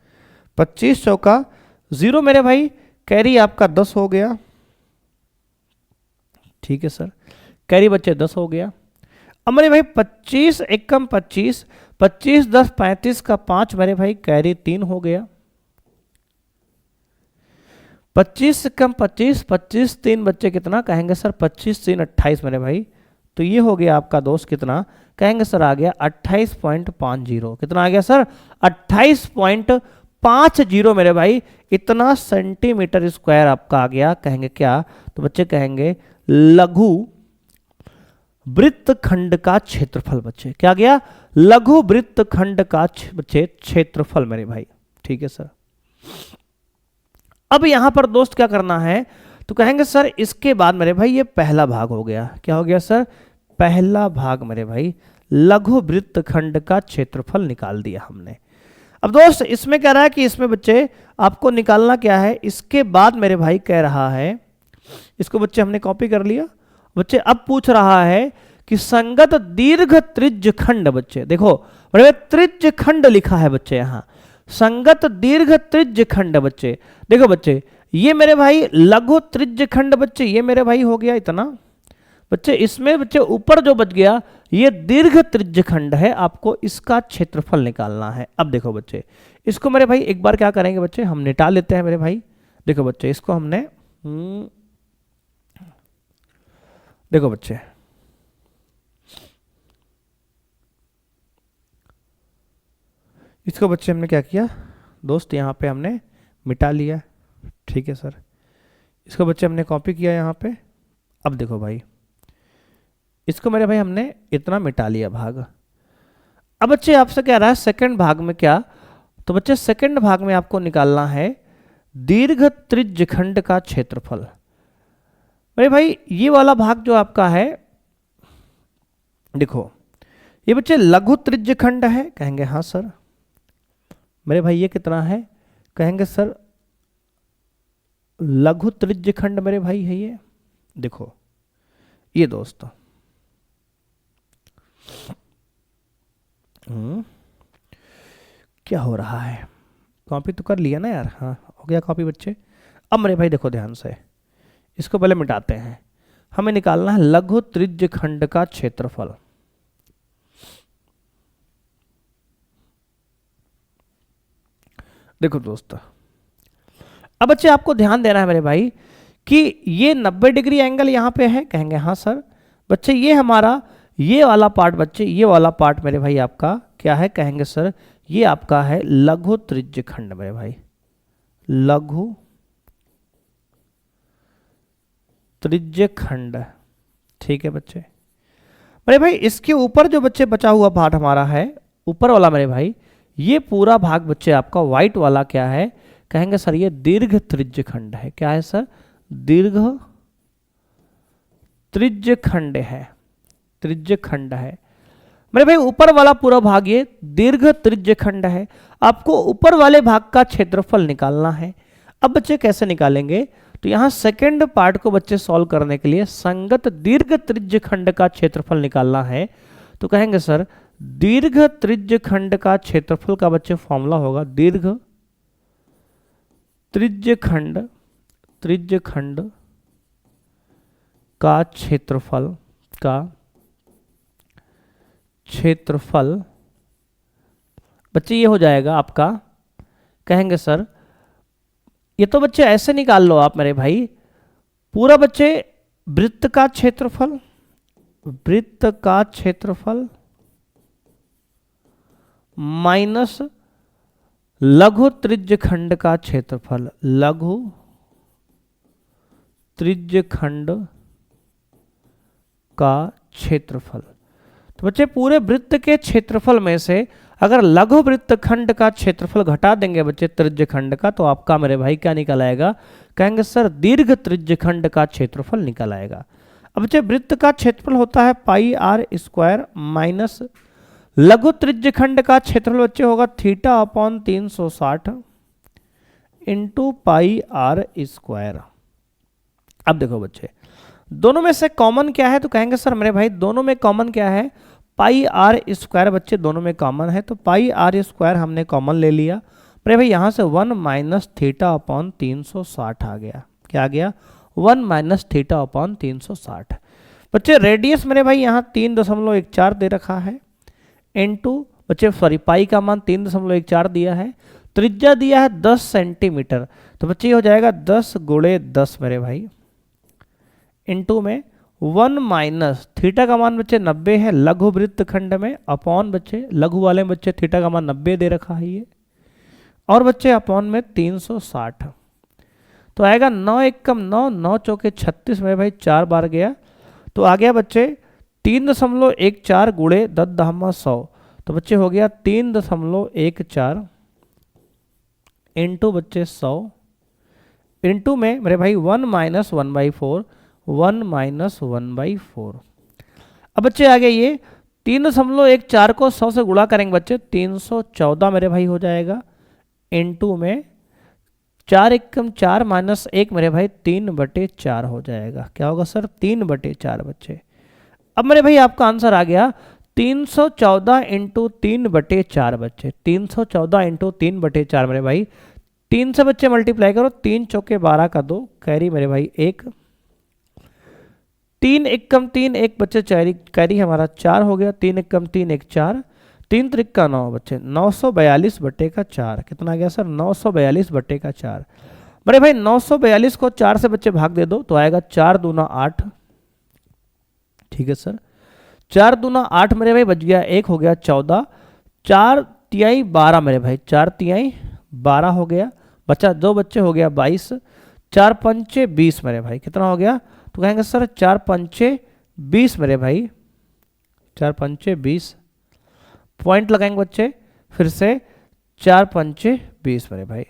2500 का 0 मेरे भाई कैरी आपका 10 हो गया। ठीक है सर, कैरी बच्चे 10 हो गया। अब मेरे भाई 25 एकम 25, 25 10 35 का 5 मेरे भाई कैरी 3 हो गया। 25 एकम 25, 25 3 बच्चे कितना, कहेंगे सर 25 3 28 मेरे भाई, तो ये हो गया आपका दोस्त कितना, कहेंगे सर आ गया 28.50। कितना आ गया सर, 28.50 मेरे भाई, इतना सेंटीमीटर स्क्वायर आपका आ गया। कहेंगे क्या, तो बच्चे कहेंगे लघु वृत्तखंड का क्षेत्रफल। बच्चे क्या गया, लघु वृत्तखंड का बच्चे क्षेत्रफल मेरे भाई। ठीक है सर, अब यहां पर दोस्त क्या करना है, तो कहेंगे सर इसके बाद मेरे भाई ये पहला भाग हो गया। क्या हो गया सर, पहला भाग मेरे भाई लघु वृत्तखंड का क्षेत्रफल निकाल दिया हमने। अब दोस्त इसमें कह रहा है कि इसमें बच्चे आपको निकालना क्या है, इसके बाद मेरे भाई कह रहा है, इसको बच्चे हमने कॉपी कर लिया। बच्चे अब पूछ रहा है कि संगत दीर्घ त्रिज्य खंड। बच्चे देखो मेरे त्रिज्य खंड लिखा है बच्चे, यहां संगत दीर्घ त्रिज्य खंड। बच्चे देखो बच्चे, ये मेरे भाई लघु त्रिज्य खंड। बच्चे ये मेरे भाई हो गया इतना। बच्चे इसमें बच्चे ऊपर जो बच गया ये दीर्घ त्रिज्य खंड है, आपको इसका क्षेत्रफल निकालना है। अब देखो बच्चे, इसको मेरे भाई एक बार क्या करेंगे बच्चे, हम निकाल लेते हैं मेरे भाई। देखो बच्चे इसको हमने देखो बच्चे, इसको बच्चे हमने क्या किया दोस्त, यहाँ पे हमने मिटा लिया। ठीक है सर, इसको बच्चे हमने कॉपी किया यहाँ पे। अब देखो भाई, इसको मेरे भाई हमने इतना मिटा लिया भाग। अब बच्चे आपसे कह रहा है सेकंड भाग में क्या, तो बच्चे सेकंड भाग में आपको निकालना है दीर्घ त्रिज्य खंड का क्षेत्रफल। मेरे भाई ये वाला भाग जो आपका है, देखो ये बच्चे लघु त्रिज्य खंड है। कहेंगे हाँ सर। मेरे भाई ये कितना है, कहेंगे सर लघु त्रिज्य खंड मेरे भाई है ये। देखो ये दोस्तों क्या हो रहा है, कॉपी तो कर लिया ना यार, हाँ हो गया कॉपी बच्चे। अब मेरे भाई देखो ध्यान से, इसको पहले मिटाते हैं, हमें निकालना है लघु त्रिज्य खंड का क्षेत्रफल। देखो दोस्तों, अब बच्चे आपको ध्यान देना है मेरे भाई कि ये 90 डिग्री एंगल यहां पे है। कहेंगे हाँ सर। बच्चे ये हमारा ये वाला पार्ट, बच्चे ये वाला पार्ट मेरे भाई आपका क्या है, कहेंगे सर ये आपका है लघु त्रिज्य खंड मेरे भाई, लघु त्रिज्य खंड। ठीक है बच्चे, मेरे भाई इसके ऊपर जो बच्चे बचा हुआ पार्ट हमारा है ऊपर वाला मेरे भाई, ये पूरा भाग बच्चे आपका व्हाइट वाला क्या है, कहेंगे सर ये दीर्घ त्रिज्य खंड है। क्या है सर, दीर्घ त्रिज्य खंड है, त्रिज्य खंड है मेरे भाई। ऊपर वाला पूरा भाग ये दीर्घ त्रिज्य खंड है। आपको ऊपर वाले भाग का क्षेत्रफल निकालना है। अब बच्चे कैसे निकालेंगे, तो यहां सेकंड पार्ट को बच्चे सॉल्व करने के लिए संगत दीर्घ त्रिज्य खंड का क्षेत्रफल निकालना है। तो कहेंगे सर दीर्घ त्रिज्य खंड का क्षेत्रफल का बच्चे फॉर्मूला होगा दीर्घ त्रिज्य खंड, त्रिज्य खंड का क्षेत्रफल का क्षेत्रफल बच्चे ये हो जाएगा आपका, कहेंगे सर ये तो बच्चे ऐसे निकाल लो आप मेरे भाई, पूरा बच्चे वृत्त का क्षेत्रफल, वृत्त का क्षेत्रफल माइनस लघु त्रिज्य खंड का क्षेत्रफल, लघु त्रिज्य खंड का क्षेत्रफल। तो बच्चे पूरे वृत्त के क्षेत्रफल में से अगर लघु वृत्त खंड का क्षेत्रफल घटा देंगे बच्चे त्रिज्य खंड का, तो आपका मेरे भाई क्या निकल आएगा, कहेंगे सर दीर्घ त्रिज्य खंड का क्षेत्रफल निकल आएगा। अब बच्चे वृत्त का क्षेत्रफल होता है पाई आर स्क्वायर माइनस लघु त्रिज्य खंड का क्षेत्रफल बच्चे होगा theta upon 360 into pi are square. अब देखो बच्चे दोनों में से कॉमन क्या है, तो कहेंगे सर मेरे भाई दोनों में कॉमन क्या है, पाई आर स्क्वायर बच्चे दोनों में कॉमन है, तो पाई आर स्क्वायर हमने कॉमन ले लिया मेरे भाई, यहाँ से 1 माइनस थीटा अपॉन 360 आ गया, क्या आ गया 1 माइनस थीटा अपॉन 360। बच्चे रेडियस मेरे भाई यहाँ 3.14 दे रखा है, इनटू बच्चे सॉरी पाई का मान 3.14 दिया है, त्रिज्या दिया है 10 सेंटीमीटर, तो बच्चे हो जाएगा 10 गुणे 10 मेरे भाई, इनटू में 1 माइनस थीटा का मान बच्चे 90 है लघु वृत्त खंड में, अपॉन बच्चे लघु वाले में बच्चे थीटा का मान 90 दे रखा है ये, और बच्चे अपॉन में 360, तो आएगा 9 एकम 9, 9 चौके 36 मेरे भाई 4 बार गया, तो आ गया बच्चे 3.14 गुणे 10 दहमा 100, तो बच्चे हो गया 3.14 इंटू बच्चे 100 इंटू में मेरे भाई 1 माइनस 1/4, 1 माइनस 1/4। अब बच्चे आगे ये 3.14 को 100 से गुणा करेंगे बच्चे 314 मेरे भाई हो जाएगा, इंटू में 4 एकम 4 माइनस 1 मेरे भाई 3/4 हो जाएगा, क्या होगा सर 3/4 बच्चे। अब मेरे भाई आपका आंसर आ गया 314 इंटू 3/4 बच्चे, 314 इंटू 3/4 मेरे भाई, 3 से बच्चे मल्टीप्लाई करो, 3 चौके 12 का 2, कैरी मेरे भाई 1, 3 एकम 3 1 बच्चे कैरी हमारा 4 हो गया, 3 एकम 3 1 4, 3 त्रिक्का 9 बच्चे 942/4, कितना आ गया सर 942/4। मेरे भाई 942 को 4 से बच्चे भाग दे दो तो आएगा 4 दूना 8, ठीक है सर, 4 दूना 8 मेरे भाई बच गया, 1 हो गया 14, 4 तिहाई 12 मेरे भाई, 4 तिहाई 12 हो गया, बच्चा 2 बच्चे हो गया 22, 4 पंचे 20 मेरे भाई, कितना हो गया, तो कहेंगे सर 4 पंचे 20 मेरे भाई, 4 पंचे 20, पॉइंट लगाएंगे बच्चे फिर से, 4 पंचे 20 मेरे भाई,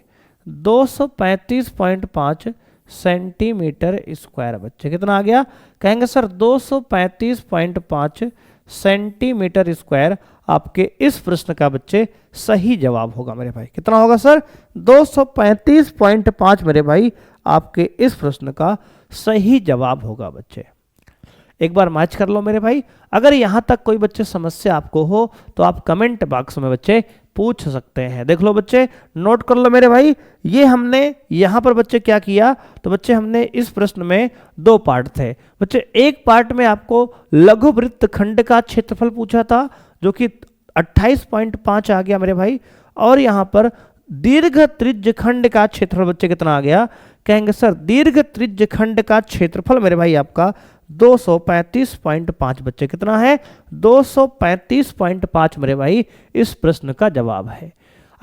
235.5 सेंटीमीटर स्क्वायर बच्चे, कितना आ गया, कहेंगे सर 235.5 सेंटीमीटर स्क्वायर आपके इस प्रश्न का बच्चे सही जवाब होगा मेरे भाई, कितना होगा सर 235.5 मेरे भाई आपके इस प्रश्न का सही जवाब होगा बच्चे। एक बार मैच कर लो मेरे भाई, अगर यहाँ तक कोई बच्चे समस्या आपको हो तो आप कमेंट बॉक्स में बच्चे पूछ सकते हैं। देख लो बच्चे, नोट कर लो मेरे भाई, ये हमने यहाँ पर बच्चे क्या किया, तो बच्चे हमने इस प्रश्न में 2 पार्ट थे बच्चे, एक पार्ट में आपको लघु वृत्त खंड का क्षेत्रफल पूछा था जो कि 28.5 आ गया मेरे भाई, और यहाँ पर दीर्घ त्रिज्य खंड का क्षेत्रफल बच्चे कितना आ गया, कहेंगे सर दीर्घ त्रिज्य खंड का क्षेत्रफल मेरे भाई आपका 235.5 बच्चे, कितना है 235.5 मेरे भाई इस प्रश्न का जवाब है।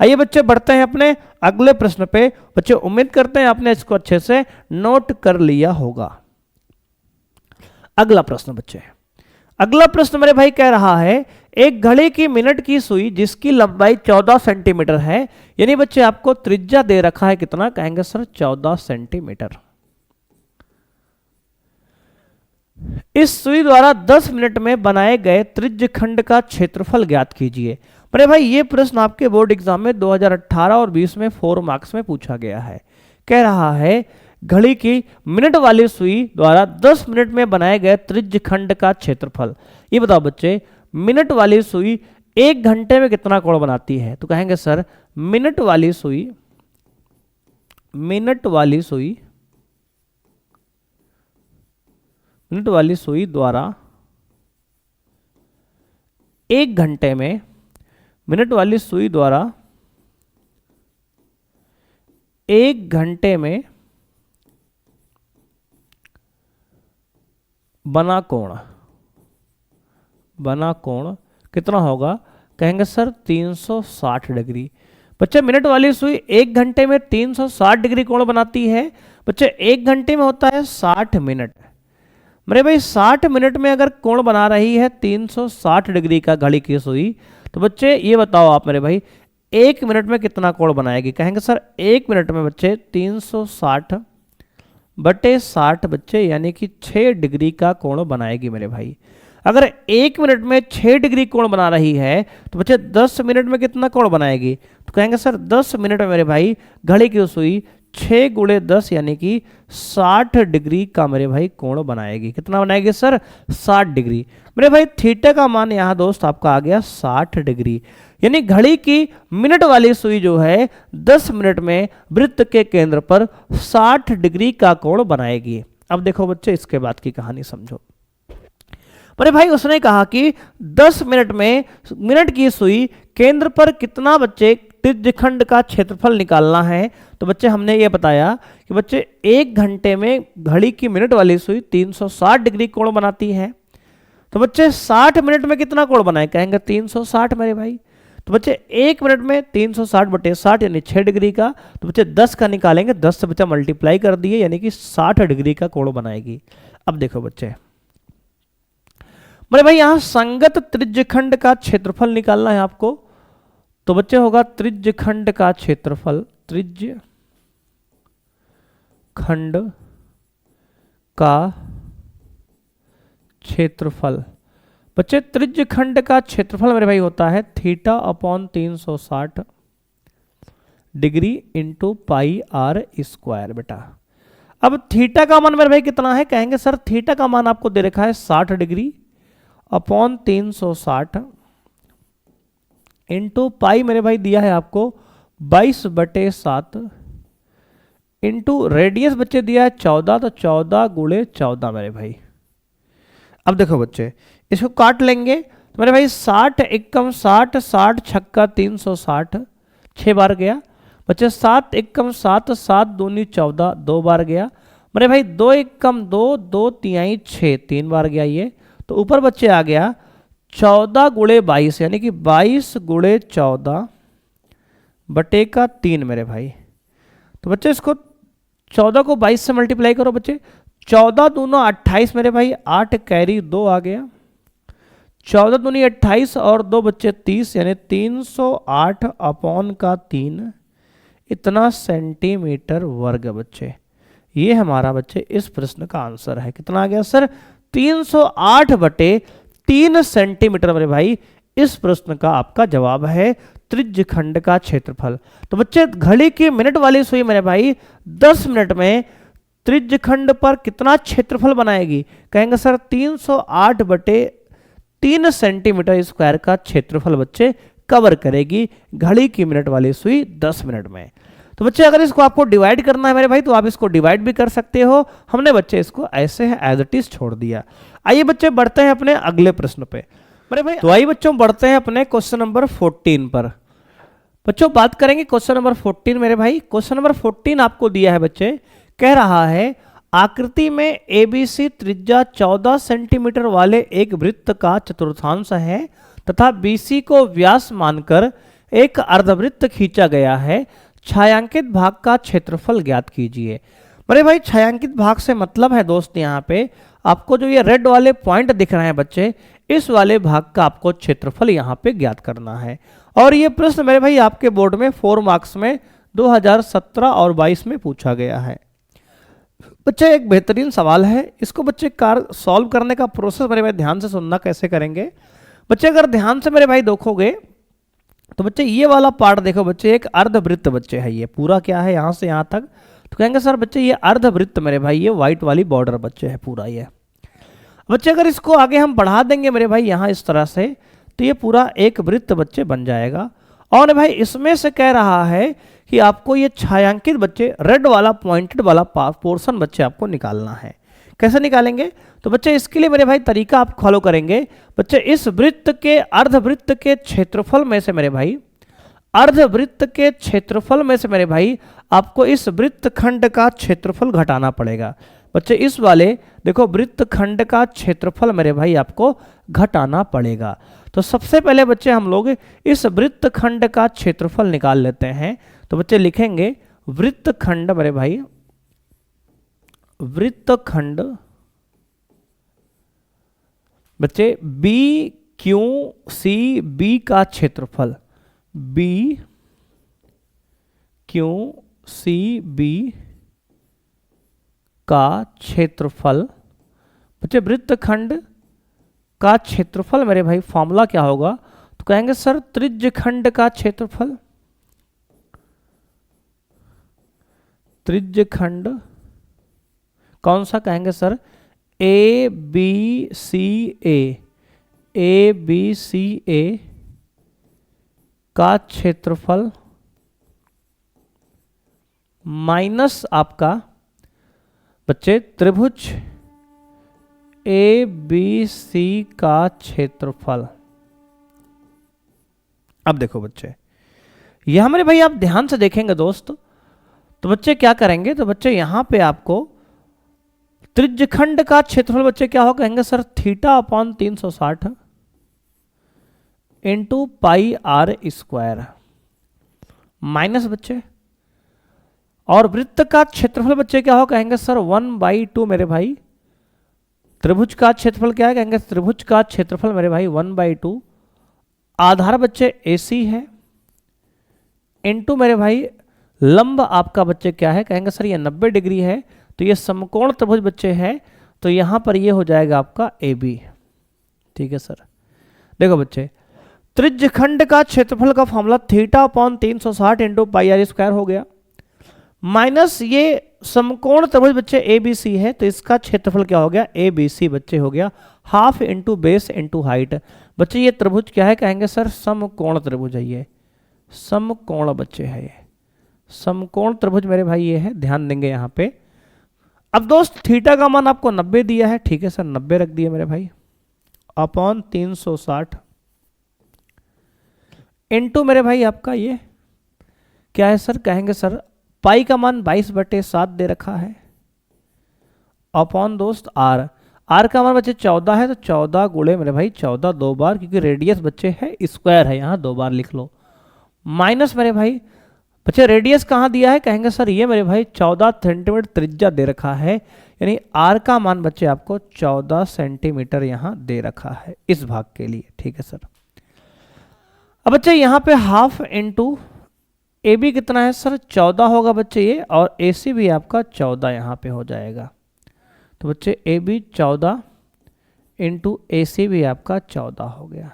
आइए बच्चे बढ़ते हैं अपने अगले प्रश्न पे। बच्चे उम्मीद करते हैं आपने इसको अच्छे से नोट कर लिया होगा। अगला प्रश्न बच्चे, अगला प्रश्न मेरे भाई कह रहा है एक घड़ी की मिनट की सुई जिसकी लंबाई 14 सेंटीमीटर है, यानी बच्चे आपको त्रिज्या दे रखा है कितना, कहेंगे सर 14 सेंटीमीटर। इस सुई द्वारा 10 मिनट में बनाए गए त्रिज्य खंड का क्षेत्रफल ज्ञात कीजिए। मेरे भाई ये प्रश्न आपके बोर्ड एग्जाम में 2018 और 20 में 4 मार्क्स में पूछा गया है। कह रहा है घड़ी की मिनट वाली सुई द्वारा 10 मिनट में बनाए गए त्रिज्य खंड का क्षेत्रफल। ये बताओ बच्चे, मिनट वाली सुई 1 घंटे में कितना कोण बनाती है, तो कहेंगे सर मिनट वाली सुई द्वारा 1 घंटे में, मिनट वाली सुई द्वारा 1 घंटे में बना कोण कितना होगा, कहेंगे सर 360 डिग्री। बच्चे मिनट वाली सुई 1 घंटे में 360 डिग्री कोण बनाती है। बच्चे 1 घंटे में होता है 60 मिनट। मेरे भाई 60 मिनट में अगर कोण बना रही है 360 डिग्री का घड़ी की सुई, तो बच्चे ये बताओ आप मेरे भाई 1 मिनट में कितना कोण बनाएगी, कहेंगे सर 1 मिनट में बच्चे 360/60 बच्चे यानी कि 6 डिग्री का कोण बनाएगी मेरे भाई। अगर 1 मिनट में 6 डिग्री कोण बना रही है तो बच्चे 10 मिनट में कितना कोण बनाएगी, तो कहेंगे सर 10 मिनट में मेरे भाई घड़ी की सुई 6 गुणे 10 यानी कि 60 डिग्री का मेरे भाई कोण बनाएगी। कितना बनाएगी सर? 60 डिग्री। मेरे भाई थीटा का मान यहाँ दोस्त आपका आ गया 60 डिग्री, यानी घड़ी की मिनट वाली सुई जो है 10 मिनट में वृत्त के केंद्र पर 60 डिग्री का कोण बनाएगी। अब देखो बच्चे इसके बाद की कहानी समझो। मेरे भाई उसने कहा कि 10 मिनट में मिनट की सुई केंद्र पर कितना बच्चे त्रिज्यखंड का क्षेत्रफल निकालना है। तो बच्चे हमने ये बताया कि बच्चे 1 घंटे में घड़ी की मिनट वाली सुई 360 डिग्री कोण बनाती है। तो बच्चे 60 मिनट में कितना कोण बनाए? कहेंगे 360 मेरे भाई। तो बच्चे 1 मिनट में 360 बटे 60 यानी 6 डिग्री का। तो बच्चे 10 का निकालेंगे, 10 से बच्चा मल्टीप्लाई कर दिए यानी कि 60 डिग्री का कोण बनाएगी। अब देखो बच्चे मेरे भाई यहां संगत त्रिज्यखंड का क्षेत्रफल निकालना है आपको। तो बच्चे होगा त्रिज्यखंड का क्षेत्रफल, त्रिज्यखंड का क्षेत्रफल। बच्चे त्रिज्यखंड का क्षेत्रफल मेरे भाई होता है theta upon 360 degree into pi are square बेटा। अब थीटा का मान मेरे भाई कितना है? कहेंगे सर थीटा का मान आपको दे रखा है 60 डिग्री अपॉन 360 इंटू पाई मेरे भाई दिया है आपको 22/7 इंटू रेडियस बच्चे दिया है 14, तो 14 गुणे 14 मेरे भाई। अब देखो बच्चे इसको काट लेंगे तो मेरे भाई 60 एकम 60, 60 छक्का 360, 6 बार गया बच्चे। 7 एकम 7, 7 दूनी 14, 2 बार गया मेरे भाई। 2 एकम 2, 2 तिहाई 6, 3 बार गया ये। तो ऊपर बच्चे आ गया 14 गुणे 22 यानी कि 22 गुणे 14 बटे का 3 मेरे भाई। तो बच्चे इसको 14 को 22 से मल्टीप्लाई करो बच्चे। 14 दूना 28 मेरे भाई, 8 कैरी 2 आ गया। 14 दूनी 28 और 2 बच्चे 30 यानी 308 अपॉन का 3 इतना सेंटीमीटर वर्ग बच्चे। ये हमारा बच्चे इस प्रश्न का आंसर है। कितना आ गया सर? 308 बटे 3 सेंटीमीटर मेरे भाई इस प्रश्न का आपका जवाब है त्रिज्यखंड का क्षेत्रफल। तो बच्चे घड़ी की मिनट वाली सुई मेरे भाई 10 मिनट में त्रिज्यखंड पर कितना क्षेत्रफल बनाएगी? कहेंगे सर 308 बटे 3 सेंटीमीटर स्क्वायर का क्षेत्रफल बच्चे कवर करेगी घड़ी की मिनट वाली सुई 10 मिनट में। तो बच्चे अगर इसको आपको डिवाइड करना है मेरे भाई तो आप इसको डिवाइड भी कर सकते हो। हमने बच्चे इसको ऐसे है एज इट इज छोड़ दिया। आइए बच्चे बढ़ते हैं अपने अगले प्रश्न पे मेरे भाई। तो आइए बच्चों बढ़ते हैं अपने क्वेश्चन नंबर 14 पर। बच्चों बात करेंगे क्वेश्चन नंबर 14 मेरे भाई। क्वेश्चन नंबर 14 आपको दिया है बच्चे, कह रहा है आकृति में एबीसी त्रिज्या 14 सेंटीमीटर वाले एक वृत्त का चतुर्थांश है तथा बीसी को व्यास मानकर एक अर्धवृत्त खींचा गया है। छायांकित भाग का क्षेत्रफल ज्ञात कीजिए। मेरे भाई छायांकित भाग से मतलब है दोस्त यहाँ पे आपको जो ये रेड वाले पॉइंट दिख रहे हैं बच्चे, इस वाले भाग का आपको क्षेत्रफल यहाँ पे ज्ञात करना है। और ये प्रश्न मेरे भाई आपके बोर्ड में 4 मार्क्स में 2017 और 22 में पूछा गया है। बच्चे एक बेहतरीन सवाल है, इसको बच्चे सॉल्व करने का प्रोसेस मेरे भाई ध्यान से सुनना कैसे करेंगे। बच्चे अगर ध्यान से मेरे भाई देखोगे तो बच्चे ये वाला पार्ट देखो बच्चे, एक अर्धवृत्त बच्चे है, ये पूरा क्या है यहाँ से यहाँ तक। तो कहेंगे सर बच्चे ये अर्धवृत्त मेरे भाई, ये व्हाइट वाली बॉर्डर बच्चे है पूरा ये। बच्चे अगर इसको आगे हम बढ़ा देंगे मेरे भाई यहाँ इस तरह से तो ये पूरा एक वृत्त बच्चे बन जाएगा। और भाई इसमें से कह रहा है कि आपको ये छायांकित बच्चे रेड वाला पॉइंटेड वाला पोर्शन बच्चे आपको निकालना है। कैसे निकालेंगे? तो बच्चे इसके लिए मेरे भाई तरीका आप फॉलो करेंगे बच्चे। इस वृत्त के अर्धवृत्त के क्षेत्रफल में से मेरे भाई, अर्धवृत्त के क्षेत्रफल में से मेरे भाई आपको इस वृत्तखंड का क्षेत्रफल घटाना पड़ेगा बच्चे। इस वाले देखो वृत्तखंड का क्षेत्रफल मेरे भाई आपको घटाना पड़ेगा। तो सबसे पहले बच्चे हम लोग इस वृत्तखंड का क्षेत्रफल निकाल लेते हैं। तो बच्चे लिखेंगे वृत्तखंड मेरे भाई, वृत्तखंड बच्चे बी क्यू सी बी का क्षेत्रफल, बी क्यू सी बी का क्षेत्रफल बच्चे। वृत्तखंड का क्षेत्रफल मेरे भाई फॉर्मूला क्या होगा? तो कहेंगे सर त्रिज्यखंड का क्षेत्रफल, त्रिज्यखंड कौन सा कहेंगे सर, ए बी सी ए का क्षेत्रफल माइनस आपका बच्चे त्रिभुज ए बी सी का क्षेत्रफल। अब देखो बच्चे, यह हमारे भाई आप ध्यान से देखेंगे दोस्त, तो बच्चे क्या करेंगे, तो बच्चे यहां पे आपको त्रिज्यखंड का क्षेत्रफल बच्चे क्या हो कहेंगे sir, theta upon 360 into pi are square minus बच्चे, और वृत्त का क्षेत्रफल बच्चे क्या हो कहेंगे सर 1/2 मेरे भाई, त्रिभुज का क्षेत्रफल क्या है कहेंगे, त्रिभुज का क्षेत्रफल मेरे भाई 1/2, आधार बच्चे AC है, इंटू मेरे भाई लंब आपका बच्चे क्या है कहेंगे सर ये 90 डिग्री है, तो ये समकोण त्रिभुज बच्चे है, तो यहां पर ये हो जाएगा आपका AB। ठीक है सर, देखो बच्चे त्रिज्यखंड का क्षेत्रफल का formula theta upon 360 into pi are square हो गया, माइनस ये समकोण त्रिभुज बच्चे ABC है, तो इसका क्षेत्रफल क्या हो गया, ABC बच्चे हो गया half into base into height. बच्चे ये त्रिभुज क्या है कहेंगे सर, समकोण त्रिभुज है, ये समकोण बच्चे है, ये समकोण त्रिभुज मेरे भाई ये है, ध्यान देंगे यहाँ पे। अब दोस्त थीटा का मान आपको 90 दिया है, ठीक है सर 90 रख दिया मेरे भाई, अपॉन 360 इंटू मेरे भाई आपका ये क्या है सर कहेंगे सर, पाई का मान 22/7 दे रखा है, अपॉन दोस्त आर का मान बच्चे 14 है, तो 14 गुणे मेरे भाई 14 दो बार, क्योंकि रेडियस बच्चे है स्क्वायर है, यहाँ 2 बार लिख लो, माइनस मेरे भाई बच्चे रेडियस कहाँ दिया है कहेंगे सर ये मेरे भाई 14 सेंटीमीटर त्रिज्या दे रखा है, यानी आर का मान बच्चे आपको 14 सेंटीमीटर यहाँ दे रखा है इस भाग के लिए। ठीक है सर, अब बच्चे यहाँ पे हाफ इंटू ए बी कितना है सर 14 होगा बच्चे ये, और ए सी भी आपका 14 यहाँ पे हो जाएगा, तो बच्चे ए बी 14 इंटू ए सी भी आपका 14 हो गया।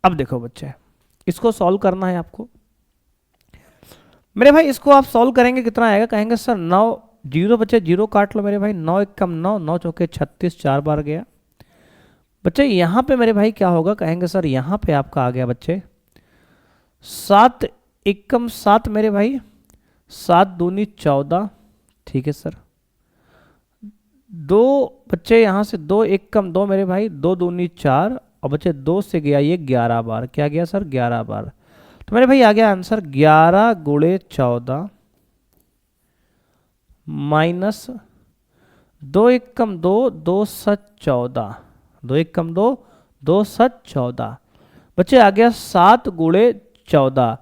अब देखो बच्चे इसको सॉल्व करना है आपको मेरे भाई, इसको आप सॉल्व करेंगे कितना आएगा कहेंगे सर 9 जीरो बच्चे जीरो काट लो मेरे भाई, 9 एकम 9, 9 चौके 36, 4 बार गया बच्चे। यहाँ पे मेरे भाई क्या होगा कहेंगे सर, यहाँ पे आपका आ गया बच्चे 7 एकम 7 मेरे भाई, 7 दूनी 14, ठीक है सर, 2 बच्चे यहाँ से 2 एकम 2 मेरे भाई, 2 दूनी 4, और बच्चे 2 से गया ये 11 बार, क्या गया सर 11 बार, तो मेरे भाई आ गया आंसर 11 गुणे 14 माइनस 2 एकम 2, 2 सच 14, 2 एकम 2, 2 सच 14 बच्चे आ गया 7 गुणे 14,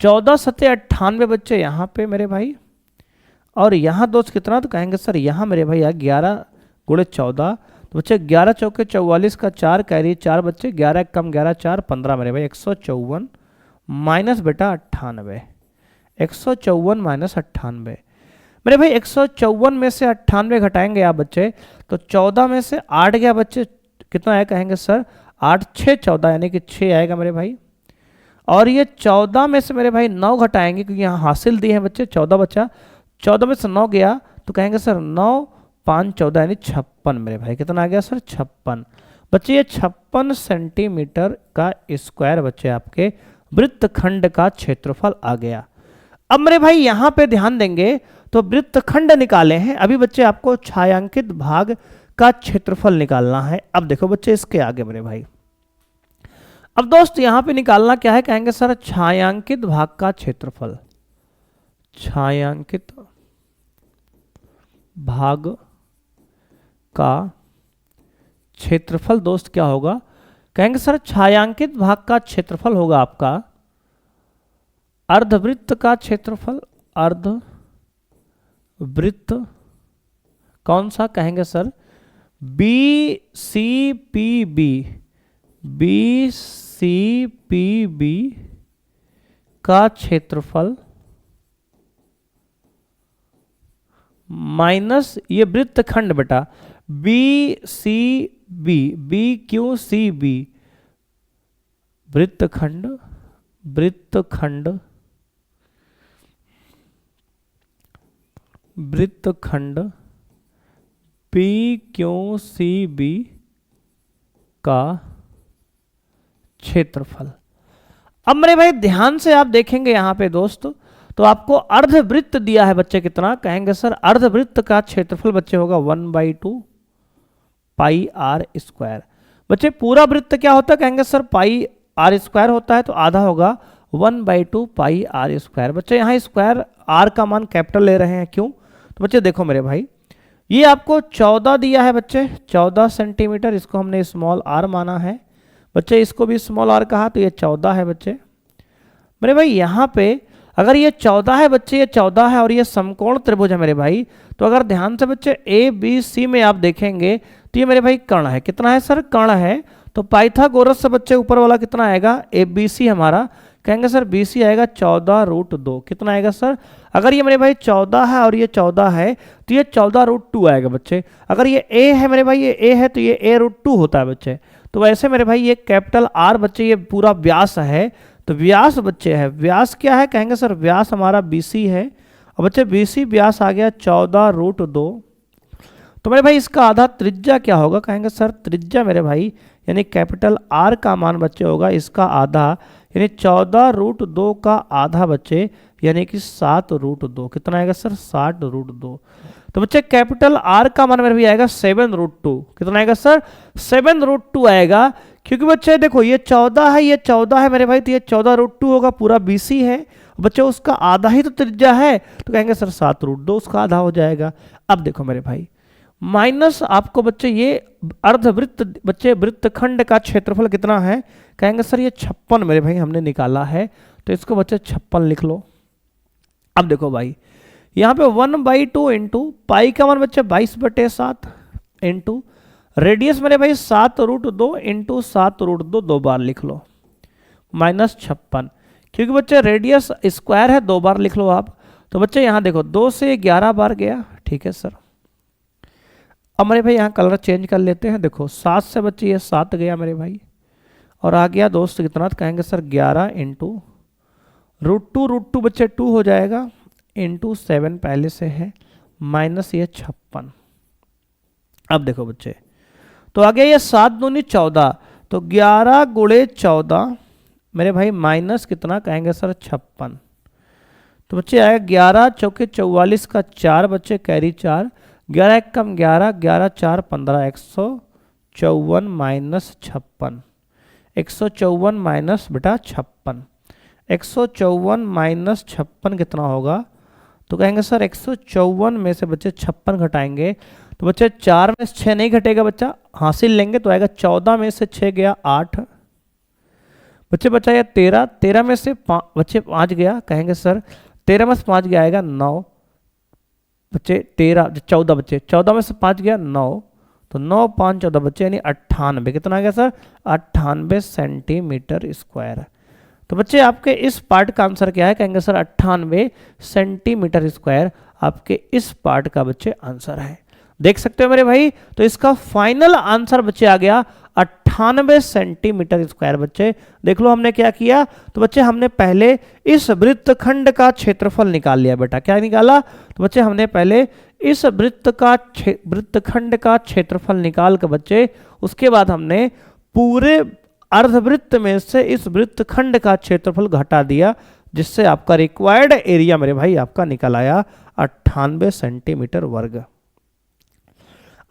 14 सत्ते 98 बच्चे यहाँ पे मेरे भाई, और यहाँ दोस्त कितना, तो कहेंगे सर यहाँ मेरे भाई आ 11 गुणे 14, तो बच्चे 11 चौके 44 का 4 कैरी 4 बच्चे, 11 कम 11 4 15 मेरे भाई 154 माइनस बेटा 98, 154 माइनस 98 मेरे भाई, 154 में से 98 घटाएंगे आप बच्चे, तो 14 में से 8 गया बच्चे, कितना आया कहेंगे सर 8 6 14, यानी कि 6 आएगा मेरे भाई, और ये 14 में से मेरे भाई 9 घटाएंगे, क्योंकि यहाँ हासिल दिए हैं बच्चे 14 बच्चा, 14 में से 9 गया तो कहेंगे सर 9 5 14 यानी 56 मेरे भाई, कितना आ गया सर 56 बच्चे, ये 56 सेंटीमीटर का स्क्वायर बच्चे आपके वृत्तखंड का क्षेत्रफल आ गया। अब मेरे भाई यहां पे ध्यान देंगे तो वृत्तखंड निकाले हैं, अभी बच्चे आपको छायांकित भाग का क्षेत्रफल निकालना है। अब देखो बच्चे इसके आगे मेरे भाई, अब दोस्त यहां पे निकालना क्या है कहेंगे सर छायांकित भाग का क्षेत्रफल, छायांकित भाग का क्षेत्रफल दोस्त क्या होगा कहेंगे सर छायांकित भाग का क्षेत्रफल होगा आपका अर्धवृत्त का क्षेत्रफल, अर्धवृत्त कौन सा कहेंगे सर BCPB, BCPB का क्षेत्रफल माइनस ये वृत्तखंड बेटा BCB, BQCB वृत्तखंड, वृत्तखंड वृत्तखंड पी क्यू सी बी का क्षेत्रफल। अब मेरे भाई ध्यान से आप देखेंगे यहां पे दोस्त, तो आपको अर्धवृत्त दिया है बच्चे, कितना कहेंगे सर, अर्धवृत्त का क्षेत्रफल बच्चे होगा 1/2 पाई आर स्क्वायर। बच्चे पूरा वृत्त क्या होता है, कहेंगे सर पाई आर स्क्वायर होता है, तो आधा होगा 1/2 पाई आर स्क्वायर। बच्चे यहाँ स्क्वायर आर का मान कैपिटल ले रहे हैं, क्यों, तो बच्चे देखो मेरे भाई, ये आपको 14 दिया है बच्चे, 14 सेंटीमीटर, इसको हमने स्मॉल आर माना है बच्चे, इसको भी स्मॉल आर कहा, तो ये 14 है बच्चे। मेरे भाई यहाँ पे अगर ये 14 है बच्चे, ये 14 है और ये समकोण त्रिभुज है मेरे भाई, तो अगर ध्यान से बच्चे ए बी सी में आप देखेंगे तो ये मेरे भाई कर्ण है, कितना है सर, कर्ण है। तो पाइथागोरस से बच्चे ऊपर वाला कितना आएगा, ए बी सी हमारा, कहेंगे सर बी सी आएगा 14√2, कितना आएगा सर, अगर ये मेरे भाई 14 है और ये 14 है तो ये 14√2 आएगा बच्चे। अगर ये ए है मेरे भाई, ये ए है तो ये a√2 होता है बच्चे। तो वैसे मेरे भाई ये कैपिटल आर बच्चे ये पूरा व्यास है, तो व्यास बच्चे है, व्यास क्या है, कहेंगे सर व्यास हमारा BC है, और बच्चे BC व्यास आ गया 14√2। तो मेरे भाई इसका आधा त्रिज्या क्या होगा, कहेंगे सर त्रिज्या मेरे भाई यानी कैपिटल आर का मान बच्चे होगा इसका आधा, यानी 14√2 का आधा बच्चे यानी कि 7√2, कितना आएगा सर 7√2। तो बच्चे कैपिटल आर का मान मेरे भी आएगा 7√2, कितना आएगा सर 7√2 आएगा, क्योंकि बच्चे देखो ये 14 है, ये 14 है मेरे भाई, तो ये 14√2 होगा, पूरा BC है बच्चे, उसका आधा ही तो त्रिज्या है, तो कहेंगे सर 7√2 उसका आधा हो जाएगा। अब देखो मेरे भाई माइनस आपको बच्चे ये अर्धवृत्त बच्चे वृत्तखंड का क्षेत्रफल कितना है, कहेंगे सर ये 56 मेरे भाई हमने निकाला है, तो इसको बच्चे 56 लिख लो। अब देखो भाई यहाँ पे 1/2 इंटू पाई का मान बच्चे 22/7 इंटू रेडियस मेरे भाई 7√2 इंटू 7√2 दो बार लिख लो, -56, क्योंकि बच्चे रेडियस स्क्वायर है, दो बार लिख लो आप। तो बच्चे यहाँ देखो 2 से 11 बार गया, ठीक है सर। अब मेरे भाई यहाँ कलर चेंज कर लेते हैं, देखो 7 से बच्चे ये 7 गया मेरे भाई, और आ गया दोस्त कितना, तो कहेंगे सर 11 इंटू √2 बच्चे 2 हो जाएगा, इंटू 7 पहले से है, माइनस ये 56। अब देखो बच्चे तो आ गया ये 7 दूनी 14, तो 11 गुणे 14 मेरे भाई माइनस कितना, कहेंगे सर 56। तो बच्चे आएगा 11 चौके 44 का 4 बच्चे कैरी 4, 11 एक कम 11, 11 4 15, 154 माइनस 56, 154 माइनस बेटा 56, 154 माइनस 56 कितना होगा, तो कहेंगे सर 154 में से बच्चे 56 घटाएंगे, तो बच्चे 4 में से 6 नहीं घटेगा बच्चा, हासिल लेंगे तो आएगा 14 में से 6 गया 8, बच्चे बचा या 13, 13 में से बच्चे 5 गया, कहेंगे सर 13 में से 5 गया आएगा 9, बच्चे 14 बच्चे 14 में से 5 गया 9, तो 9 5 14 बच्चे यानी 98, कितना आ गया सर 98 सेंटीमीटर स्क्वायर। तो बच्चे आपके इस पार्ट का आंसर क्या है, कहेंगे सर 98 सेंटीमीटर स्क्वायर आपके इस पार्ट का बच्चे आंसर है। देख सकते हो मेरे भाई, तो इसका फाइनल आंसर बच्चे आ गया 98 सेंटीमीटर स्क्वायर। बच्चे देख लो हमने क्या किया, तो बच्चे हमने पहले इस वृत्तखंड का क्षेत्रफल निकाल लिया बेटा, क्या निकाला, तो बच्चे हमने पहले इस वृत्तखंड का क्षेत्रफल निकाल कर बच्चे उसके बाद हमने पूरे अर्धवृत्त में से इस वृत्तखंड का क्षेत्रफल घटा दिया, जिससे आपका रिक्वायर्ड एरिया मेरे भाई आपका निकल आया 98 सेंटीमीटर वर्ग।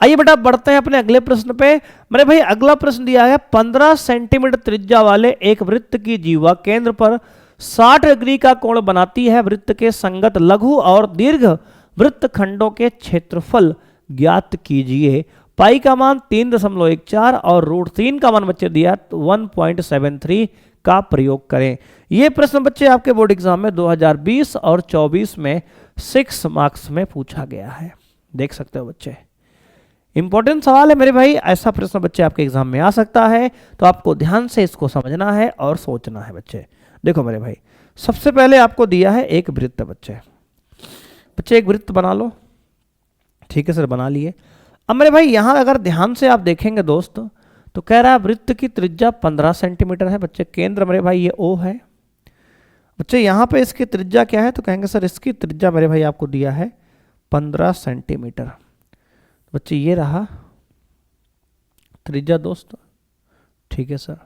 आइए बेटा बढ़ते हैं अपने अगले प्रश्न पे। मेरे भाई अगला प्रश्न दिया है 15 सेंटीमीटर त्रिज्या वाले एक वृत्त की जीवा केंद्र पर 60 डिग्री का कोण बनाती है। वृत्त के संगत लघु और दीर्घ वृत्तखंडों के क्षेत्रफल ज्ञात कीजिए। पाई का मान 3.14 और √3 का मान बच्चे दिया 1.73 का प्रयोग करें। ये प्रश्न बच्चे आपके बोर्ड एग्जाम में 2020 और 24 में 6 मार्क्स में पूछा गया है। देख सकते हो बच्चे, इंपॉर्टेंट सवाल है मेरे भाई, ऐसा प्रश्न बच्चे आपके एग्जाम में आ सकता है, तो आपको ध्यान से इसको समझना है और सोचना है बच्चे। देखो मेरे भाई, सबसे पहले आपको दिया है एक वृत्त। बच्चे एक वृत्त बना लो, ठीक है सर, बना लिए। अब मेरे भाई यहां अगर ध्यान से आप देखेंगे दोस्त, तो कह रहा है वृत्त की त्रिज्या 15 सेंटीमीटर है। बच्चे केंद्र मेरे भाई ये O है। बच्चे यहां पे इसकी त्रिज्या क्या है, तो कहेंगे सर इसकी त्रिज्या मेरे भाई आपको दिया है 15 सेंटीमीटर। बच्चे ये रहा त्रिज्या दोस्त, ठीक है सर।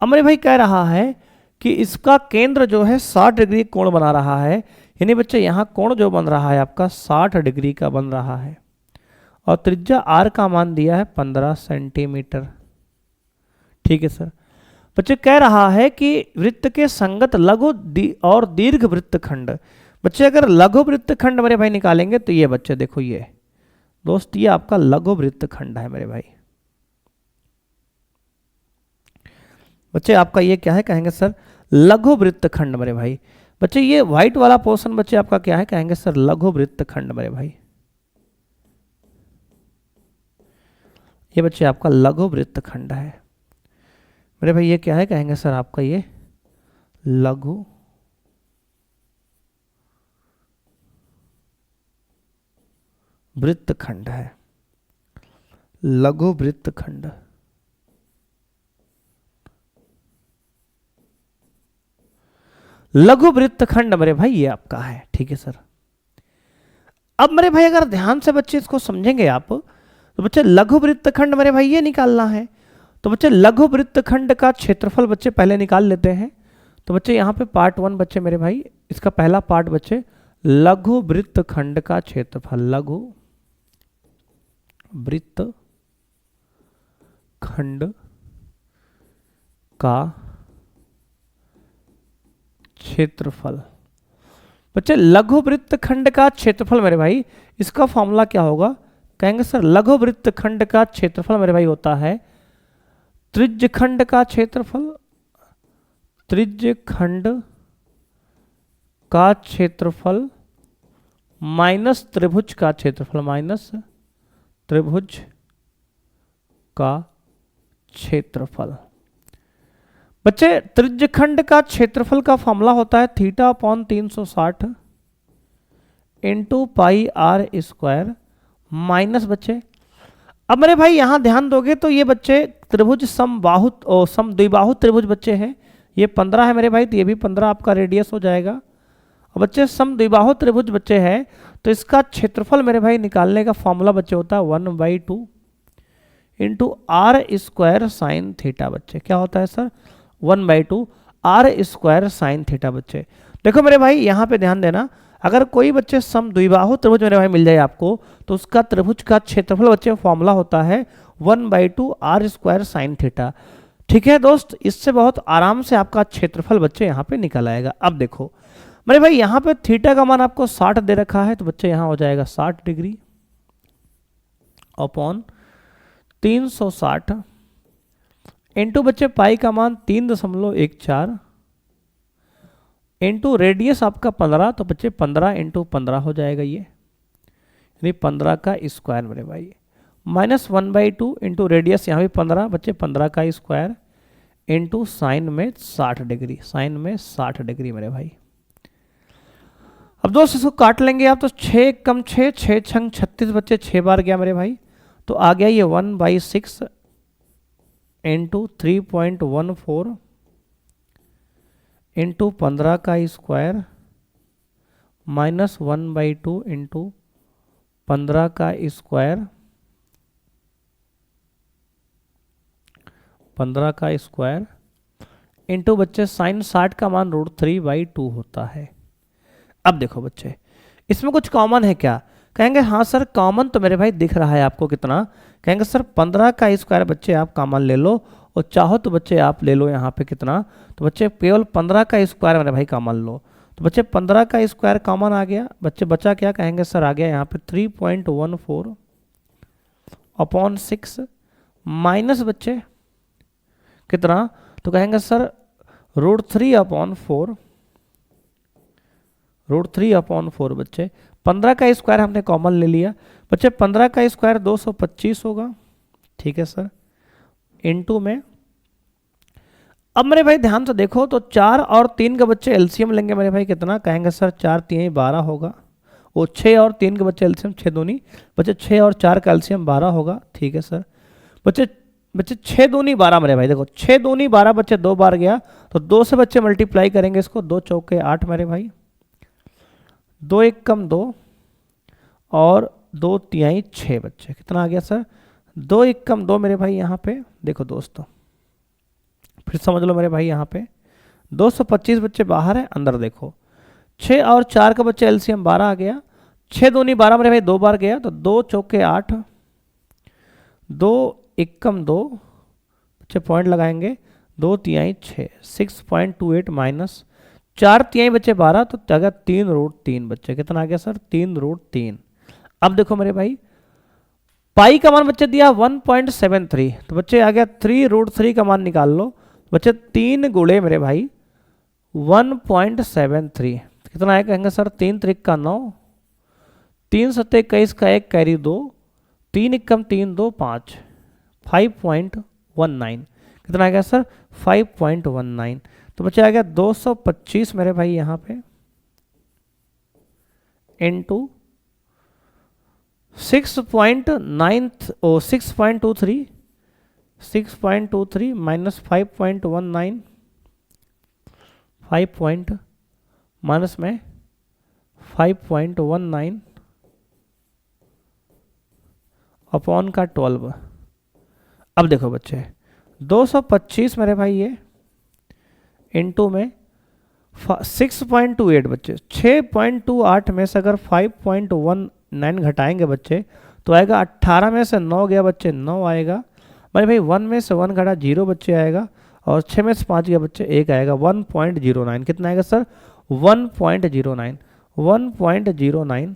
अब मेरे भाई कह रहा है कि इसका केंद्र जो है 60 डिग्री कोण बना रहा है, यानी बच्चे यहाँ कोण जो बन रहा है आपका 60 डिग्री का बन रहा है, और त्रिज्या आर का मान दिया है 15 सेंटीमीटर, ठीक है सर। बच्चे कह रहा है कि वृत्त के संगत लघु और दीर्घ वृत्तखंड। बच्चे अगर लघु वृत्तखंड मेरे भाई निकालेंगे तो ये बच्चे देखो, ये दोस्त ये आपका लघु वृत्तखंड है मेरे भाई। बच्चे आपका ये क्या है, कहेंगे सर लघु वृत्तखंड मेरे भाई। बच्चे ये व्हाइट वाला पोर्शन बच्चे आपका क्या है, कहेंगे सर लघु वृत्तखंड मेरे भाई। ये बच्चे आपका लघु वृत्तखंड है मेरे भाई। ये क्या है, कहेंगे सर आपका ये लघु वृत्तखंड है, लघु वृत्तखंड। लघु वृत्तखंड मेरे भाई ये आपका है, ठीक है सर। अब मेरे भाई अगर ध्यान से बच्चे इसको समझेंगे आप, तो बच्चे लघु वृत्तखंड मेरे भाई ये निकालना है। तो बच्चे लघु वृत्तखंड का क्षेत्रफल बच्चे पहले निकाल लेते हैं। तो बच्चे यहाँ पे पार्ट 1 बच्चे मेरे भाई, इसका पहला पार्ट बच्चे लघु वृत्तखंड का क्षेत्रफल, लघु वृत्तखंड का क्षेत्रफल। बच्चे लघु वृत्तखंड का क्षेत्रफल मेरे भाई, इसका फॉर्मूला क्या होगा, कहेंगे सर लघु वृत्तखंड का क्षेत्रफल मेरे भाई होता है त्रिज्यखंड का क्षेत्रफल, त्रिज्यखंड का क्षेत्रफल माइनस त्रिभुज का क्षेत्रफल, माइनस त्रिभुज का क्षेत्रफल। बच्चे त्रिज्यखंड का क्षेत्रफल का फॉर्मूला होता है θ/360 into pi are square minus बच्चे। अब मेरे भाई यहां ध्यान दोगे तो ये बच्चे त्रिभुज समबाहु सम द्विबाहु त्रिभुज बच्चे हैं, ये 15 है मेरे भाई, तो ये भी 15 आपका रेडियस हो जाएगा। और बच्चे सम द्विबाहु त्रिभुज बच्चे हैं, तो इसका क्षेत्रफल मेरे भाई निकालने का फॉर्मूला बच्चे होता है 1/2 into r square sine theta. बच्चे क्या होता है sir, 1/2 r square sine theta. बच्चे देखो मेरे भाई यहाँ पे ध्यान देना, अगर कोई बच्चे सम द्विबाहु त्रिभुज मेरे भाई मिल जाए आपको, तो उसका त्रिभुज का क्षेत्रफल बच्चे फॉर्मूला होता है 1/2 आर स्क्वायर साइन थीटा। ठीक है दोस्त, इससे बहुत आराम से आपका क्षेत्रफल बच्चे यहाँ पे निकल आएगा। अब देखो मेरे भाई यहाँ पे थीटा का मान आपको 60 दे रखा है, तो बच्चे यहाँ हो जाएगा 60 डिग्री अपॉन 360 इंटू बच्चे पाई का मान 3.14 इंटू रेडियस आपका 15, तो बच्चे 15 इंटू 15 हो जाएगा ये, यानी 15 का स्क्वायर मेरे भाई, माइनस 1/2 इंटू रेडियस यहाँ भी 15, बच्चे 15 का स्क्वायर इंटू साइन में 60 डिग्री, साइन में 60 डिग्री मेरे भाई। अब दोस्त इसको काट लेंगे आप, तो 6 कम 6, 6 छंग 36 बच्चे 6 बार गया मेरे भाई, तो आ गया ये 1/6 इंटू 3.14 इंटू 15 का स्क्वायर माइनस 1/2 इंटू 15 का स्क्वायर, 15 का स्क्वायर इंटू बच्चे साइन 60 का मान √3/2 होता है। अब देखो बच्चे इसमें कुछ कॉमन है क्या, कहेंगे हाँ सर कॉमन तो मेरे भाई दिख रहा है आपको कितना, कहेंगे सर 15 का स्क्वायर बच्चे आप कॉमन ले लो, और चाहो तो बच्चे आप ले लो यहाँ पे कितना, तो बच्चे केवल 15 का स्क्वायर मेरे भाई कॉमन लो, तो बच्चे 15 का स्क्वायर कॉमन आ गया, बच्चे बचा क्या, कहेंगे सर आ गया यहाँ पे 3.14 अपॉन 6 माइनस बच्चे कितना, तो कहेंगे सर √3/4, √3/4 बच्चे 15 का स्क्वायर हमने कॉमन ले लिया, बच्चे 15 का स्क्वायर 225 होगा, ठीक है सर, इनटू में। अब मेरे भाई ध्यान से देखो तो 4 और 3 के बच्चे एलसीएम लेंगे मेरे भाई कितना, कहेंगे सर 4 3 12 होगा, वो 6 और 3 के बच्चे एलसीएम 6 दूनी, बच्चे 6 और 4 का एलसीएम 12 होगा, ठीक है सर। बच्चे 6 दूनी 12 मेरे भाई, देखो 6 दूनी 12 बच्चे 2 बार गया, तो 2 से बच्चे मल्टीप्लाई करेंगे इसको, 2 चौके 8 मेरे भाई, 2 1 कम 2, और 2 तिहाई 6 बच्चे। कितना आ गया सर? 2 एकम 2 मेरे भाई यहाँ पे देखो दोस्तों, फिर समझ लो मेरे भाई यहाँ पे 225 बच्चे बाहर है, अंदर देखो 6 और 4 का बच्चे एलसीएम 12 आ गया। 6 दूनी 12 मेरे भाई 2 बार गया, तो 2 चौके 8, 2 एकम 2 बच्चे पॉइंट लगाएंगे, 2 तिहाई 6, 6.28 माइनस 4 तिहाई बच्चे 12, तो जगह 3√3 बच्चे। कितना आ गया सर? 3√3। अब देखो मेरे भाई पाई का मान बच्चे दिया 1.73, तो बच्चे आ गया 3√3 का मान निकाल लो बच्चे। 3 गुणे मेरे भाई 1.73, कितना आएगा कहेंगे सर? 3 त्रिक का 9, 3 सत्ते 21 का 1 कैरी 2, 3 एकम 3 2 5, 5.19। कितना आ गया सर? 5.19। तो बच्चे आ गया 225 मेरे भाई यहाँ पे इनटू 6.23 माइनस 5.19, 5 पॉइंट माइनस में 5.19 अपॉन का 12। अब देखो बच्चे 225 मेरे भाई ये इनटू में 6.28 बच्चे, 6.28 में से अगर 5.19 घटाएंगे बच्चे तो आएगा 18 में से 9 गया बच्चे 9 आएगा मेरे भाई। 1 में से 1 घटा 0 बच्चे आएगा, और 6 में से 5 गया बच्चे 1 आएगा। 1.09 कितना आएगा सर? 1.09, 1.09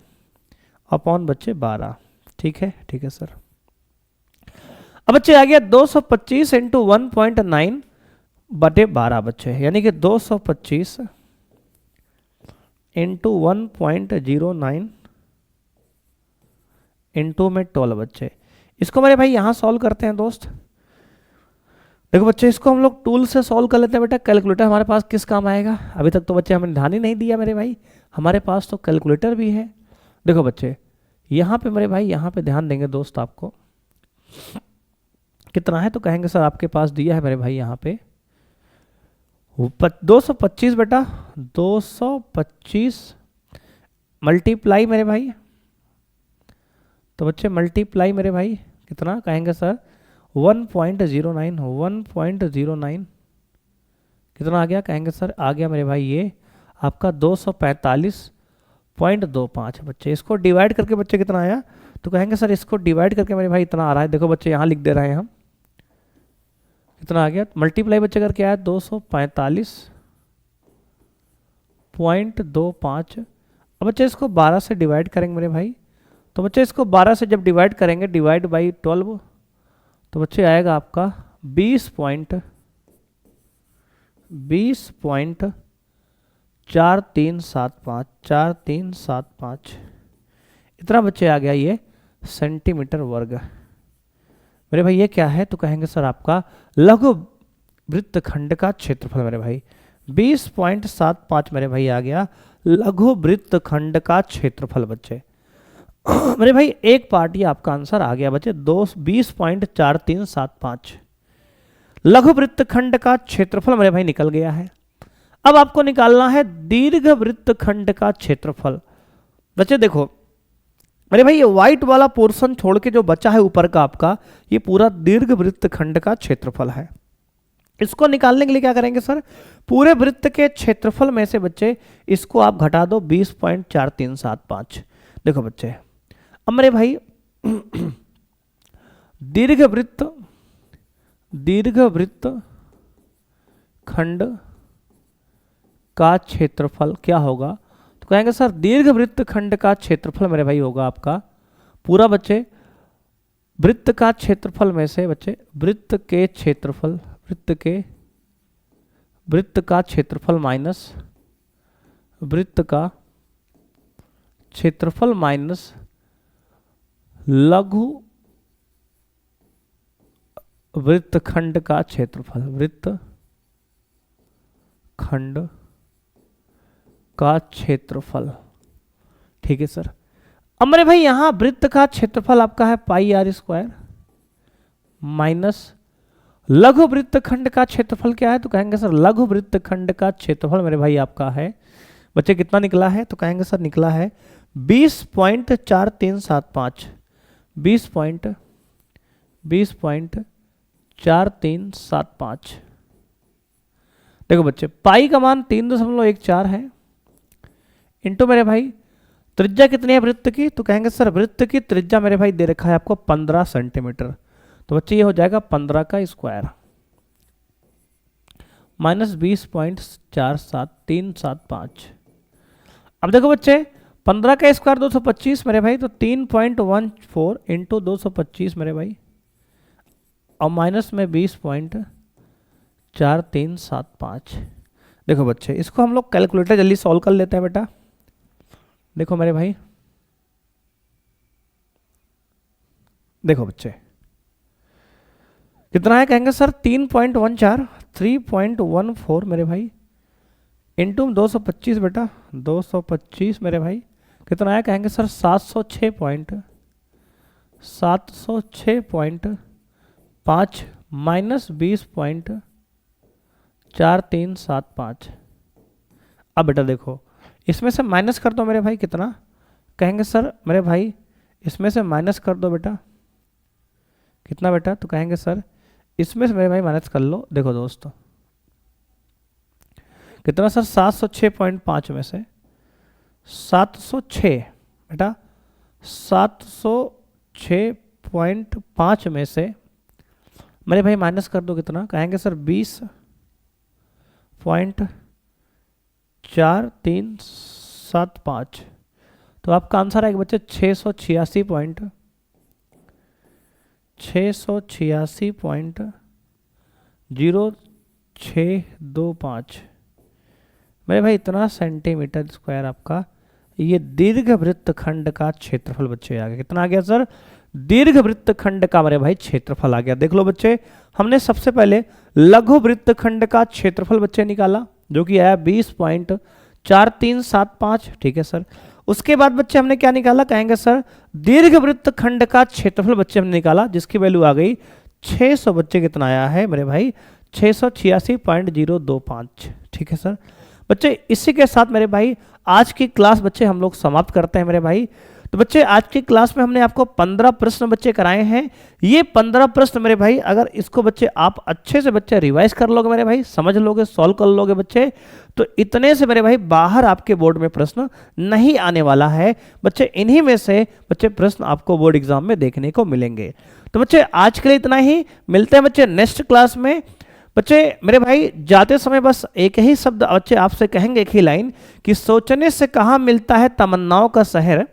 अपॉन बच्चे 12। ठीक है सर। अब बच्चे आ गया 225 इंटू 1.9 बटे 12 बच्चे, यानी कि 225 इंटू 1.09 इंटू में 12 बच्चे। इसको मेरे भाई यहां सॉल्व करते हैं दोस्त। देखो बच्चे इसको हम लोग टूल से सॉल्व कर लेते हैं बेटा। कैलकुलेटर हमारे पास किस काम आएगा? अभी तक तो बच्चे हमें ध्यान ही नहीं दिया मेरे भाई, हमारे पास तो कैलकुलेटर भी है। देखो बच्चे यहाँ पे मेरे भाई, यहाँ पे ध्यान देंगे दोस्त। आपको कितना है तो कहेंगे सर आपके पास दिया है मेरे भाई यहाँ पे 225 बेटा, 225 मल्टीप्लाई मेरे भाई, तो बच्चे मल्टीप्लाई मेरे भाई कितना कहेंगे सर? 1.09, 1.09 कितना आ गया कहेंगे सर? आ गया मेरे भाई ये आपका 245.25 बच्चे। इसको डिवाइड करके बच्चे कितना आया तो कहेंगे सर इसको डिवाइड करके मेरे भाई इतना आ रहा है। देखो बच्चे यहाँ लिख दे रहे हैं हम, कितना आ गया मल्टीप्लाई बच्चे करके आया 245.25। अब बच्चे इसको 12 से डिवाइड करेंगे मेरे भाई, तो बच्चे इसको 12 से जब डिवाइड करेंगे, डिवाइड बाई 12, तो बच्चे आएगा आपका 20.4375 इतना बच्चे आ गया ये सेंटीमीटर वर्ग। मेरे भाई ये क्या है तो कहेंगे सर आपका लघु वृत्तखंड का क्षेत्रफल मेरे भाई। 20.75 मेरे भाई आ गया लघु वृत्तखंड का क्षेत्रफल बच्चे। मेरे भाई एक पार्ट ये आपका आंसर आ गया बच्चे 20.4375 लघु वृत्तखंड का क्षेत्रफल मेरे भाई निकल गया है। अब आपको निकालना है दीर्घ वृत्तखंड का क्षेत्रफल। बच्चे देखो मेरे भाई ये व्हाइट वाला पोर्शन छोड़ के जो बचा है ऊपर का आपका, ये पूरा दीर्घ वृत्तखंड का क्षेत्रफल है। इसको निकालने के लिए क्या करेंगे सर? पूरे वृत्त के क्षेत्रफल में से बच्चे इसको आप घटा दो 20.4375। देखो बच्चे अब मेरे भाई दीर्घ वृत्त खंड का क्षेत्रफल क्या होगा तो कहेंगे सर दीर्घ वृत्त खंड का क्षेत्रफल मेरे भाई होगा आपका पूरा बच्चे वृत्त का क्षेत्रफल में से बच्चे वृत्त का क्षेत्रफल माइनस वृत्त का क्षेत्रफल माइनस लघु वृत्तखंड का क्षेत्रफल, वृत्तखंड का क्षेत्रफल। ठीक है सर। अब मेरे भाई यहां वृत्त का क्षेत्रफल आपका है पाई आर स्क्वायर माइनस लघु वृत्तखंड का क्षेत्रफल क्या है तो कहेंगे सर लघु वृत्तखंड का क्षेत्रफल मेरे भाई आपका है बच्चे कितना निकला है तो कहेंगे सर निकला है 20.4375, 20.4375। देखो बच्चे, पाई का मान 3.14 है, इंटू मेरे भाई त्रिज्या कितनी है वृत्त की, तो कहेंगे सर वृत्त की त्रिज्या मेरे भाई दे रखा है आपको 15 सेंटीमीटर, तो बच्चे ये हो जाएगा 15 का स्क्वायर माइनस 20.47375। अब देखो बच्चे 15 का स्क्वायर 225 मेरे भाई, तो 3.14 इंटू 225 मेरे भाई, और माइनस में 20.4375। देखो बच्चे इसको हम लोग कैलकुलेटर जल्दी सॉल्व कर लेते हैं बेटा। देखो मेरे भाई, देखो बच्चे कितना है, कहेंगे सर 3.14 मेरे भाई इंटू 225 बेटा, 225 मेरे भाई कितना है, कहेंगे सर 706.5 माइनस 20.4375। अब बेटा देखो इसमें से माइनस कर दो मेरे भाई, कितना कहेंगे सर मेरे भाई, इसमें से माइनस कर दो बेटा, कितना बेटा, तो कहेंगे सर इसमें से मेरे भाई माइनस कर लो। देखो दोस्तों कितना सर, 706.5 में से 706 बेटा, 706.5 में से मेरे भाई माइनस कर दो, कितना कहेंगे सर 20.4375। तो आपका आंसर है बच्चे 686.0625 मेरे भाई, इतना सेंटीमीटर स्क्वायर आपका ये दीर्घ वृत्त खंड का क्षेत्रफल बच्चे आ गया। कितना आ गया सर, दीर्घ वृत्त खंड का मेरे भाई क्षेत्रफल आ गया। देख लो बच्चे, हमने सबसे पहले लघु वृत्त खंड का क्षेत्रफल बच्चे निकाला जो कि आया 20.4375, ठीक है सर। उसके बाद बच्चे हमने क्या निकाला, कहेंगे सर दीर्घ वृत्त खंड का क्षेत्रफल बच्चे हमने निकाला जिसकी वैल्यू आ गई 600 बच्चे, कितना आया है मेरे भाई 686.025, ठीक है सर। बच्चे इसी के साथ मेरे भाई आज की क्लास बच्चे हम लोग समाप्त करते हैं मेरे भाई। तो बच्चे आज की क्लास में हमने आपको 15 प्रश्न बच्चे कराए हैं। ये 15 प्रश्न मेरे भाई अगर इसको बच्चे आप अच्छे से बच्चे रिवाइज कर लोगे मेरे भाई, समझ लोगे, सॉल्व कर लोगे बच्चे, तो इतने से मेरे भाई बाहर आपके बोर्ड में प्रश्न नहीं आने वाला है बच्चे। इन्हीं में से बच्चे प्रश्न आपको बोर्ड एग्जाम में देखने को मिलेंगे। तो बच्चे आज के लिए इतना ही, मिलते हैं बच्चे नेक्स्ट क्लास में। बच्चे मेरे भाई जाते समय बस एक ही शब्द बच्चे आपसे कहेंगे, एक ही लाइन, कि सोचने से कहाँ मिलता है तमन्नाओं का शहर,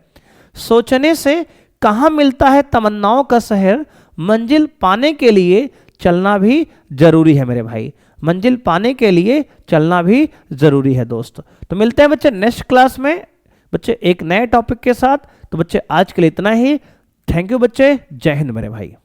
सोचने से कहाँ मिलता है तमन्नाओं का शहर, मंजिल पाने के लिए चलना भी जरूरी है मेरे भाई, मंजिल पाने के लिए चलना भी जरूरी है दोस्त। तो मिलते हैं बच्चे नेक्स्ट क्लास में बच्चे एक नए टॉपिक के साथ। तो बच्चे आज के लिए इतना ही, थैंक यू बच्चे, जय हिंद मेरे भाई।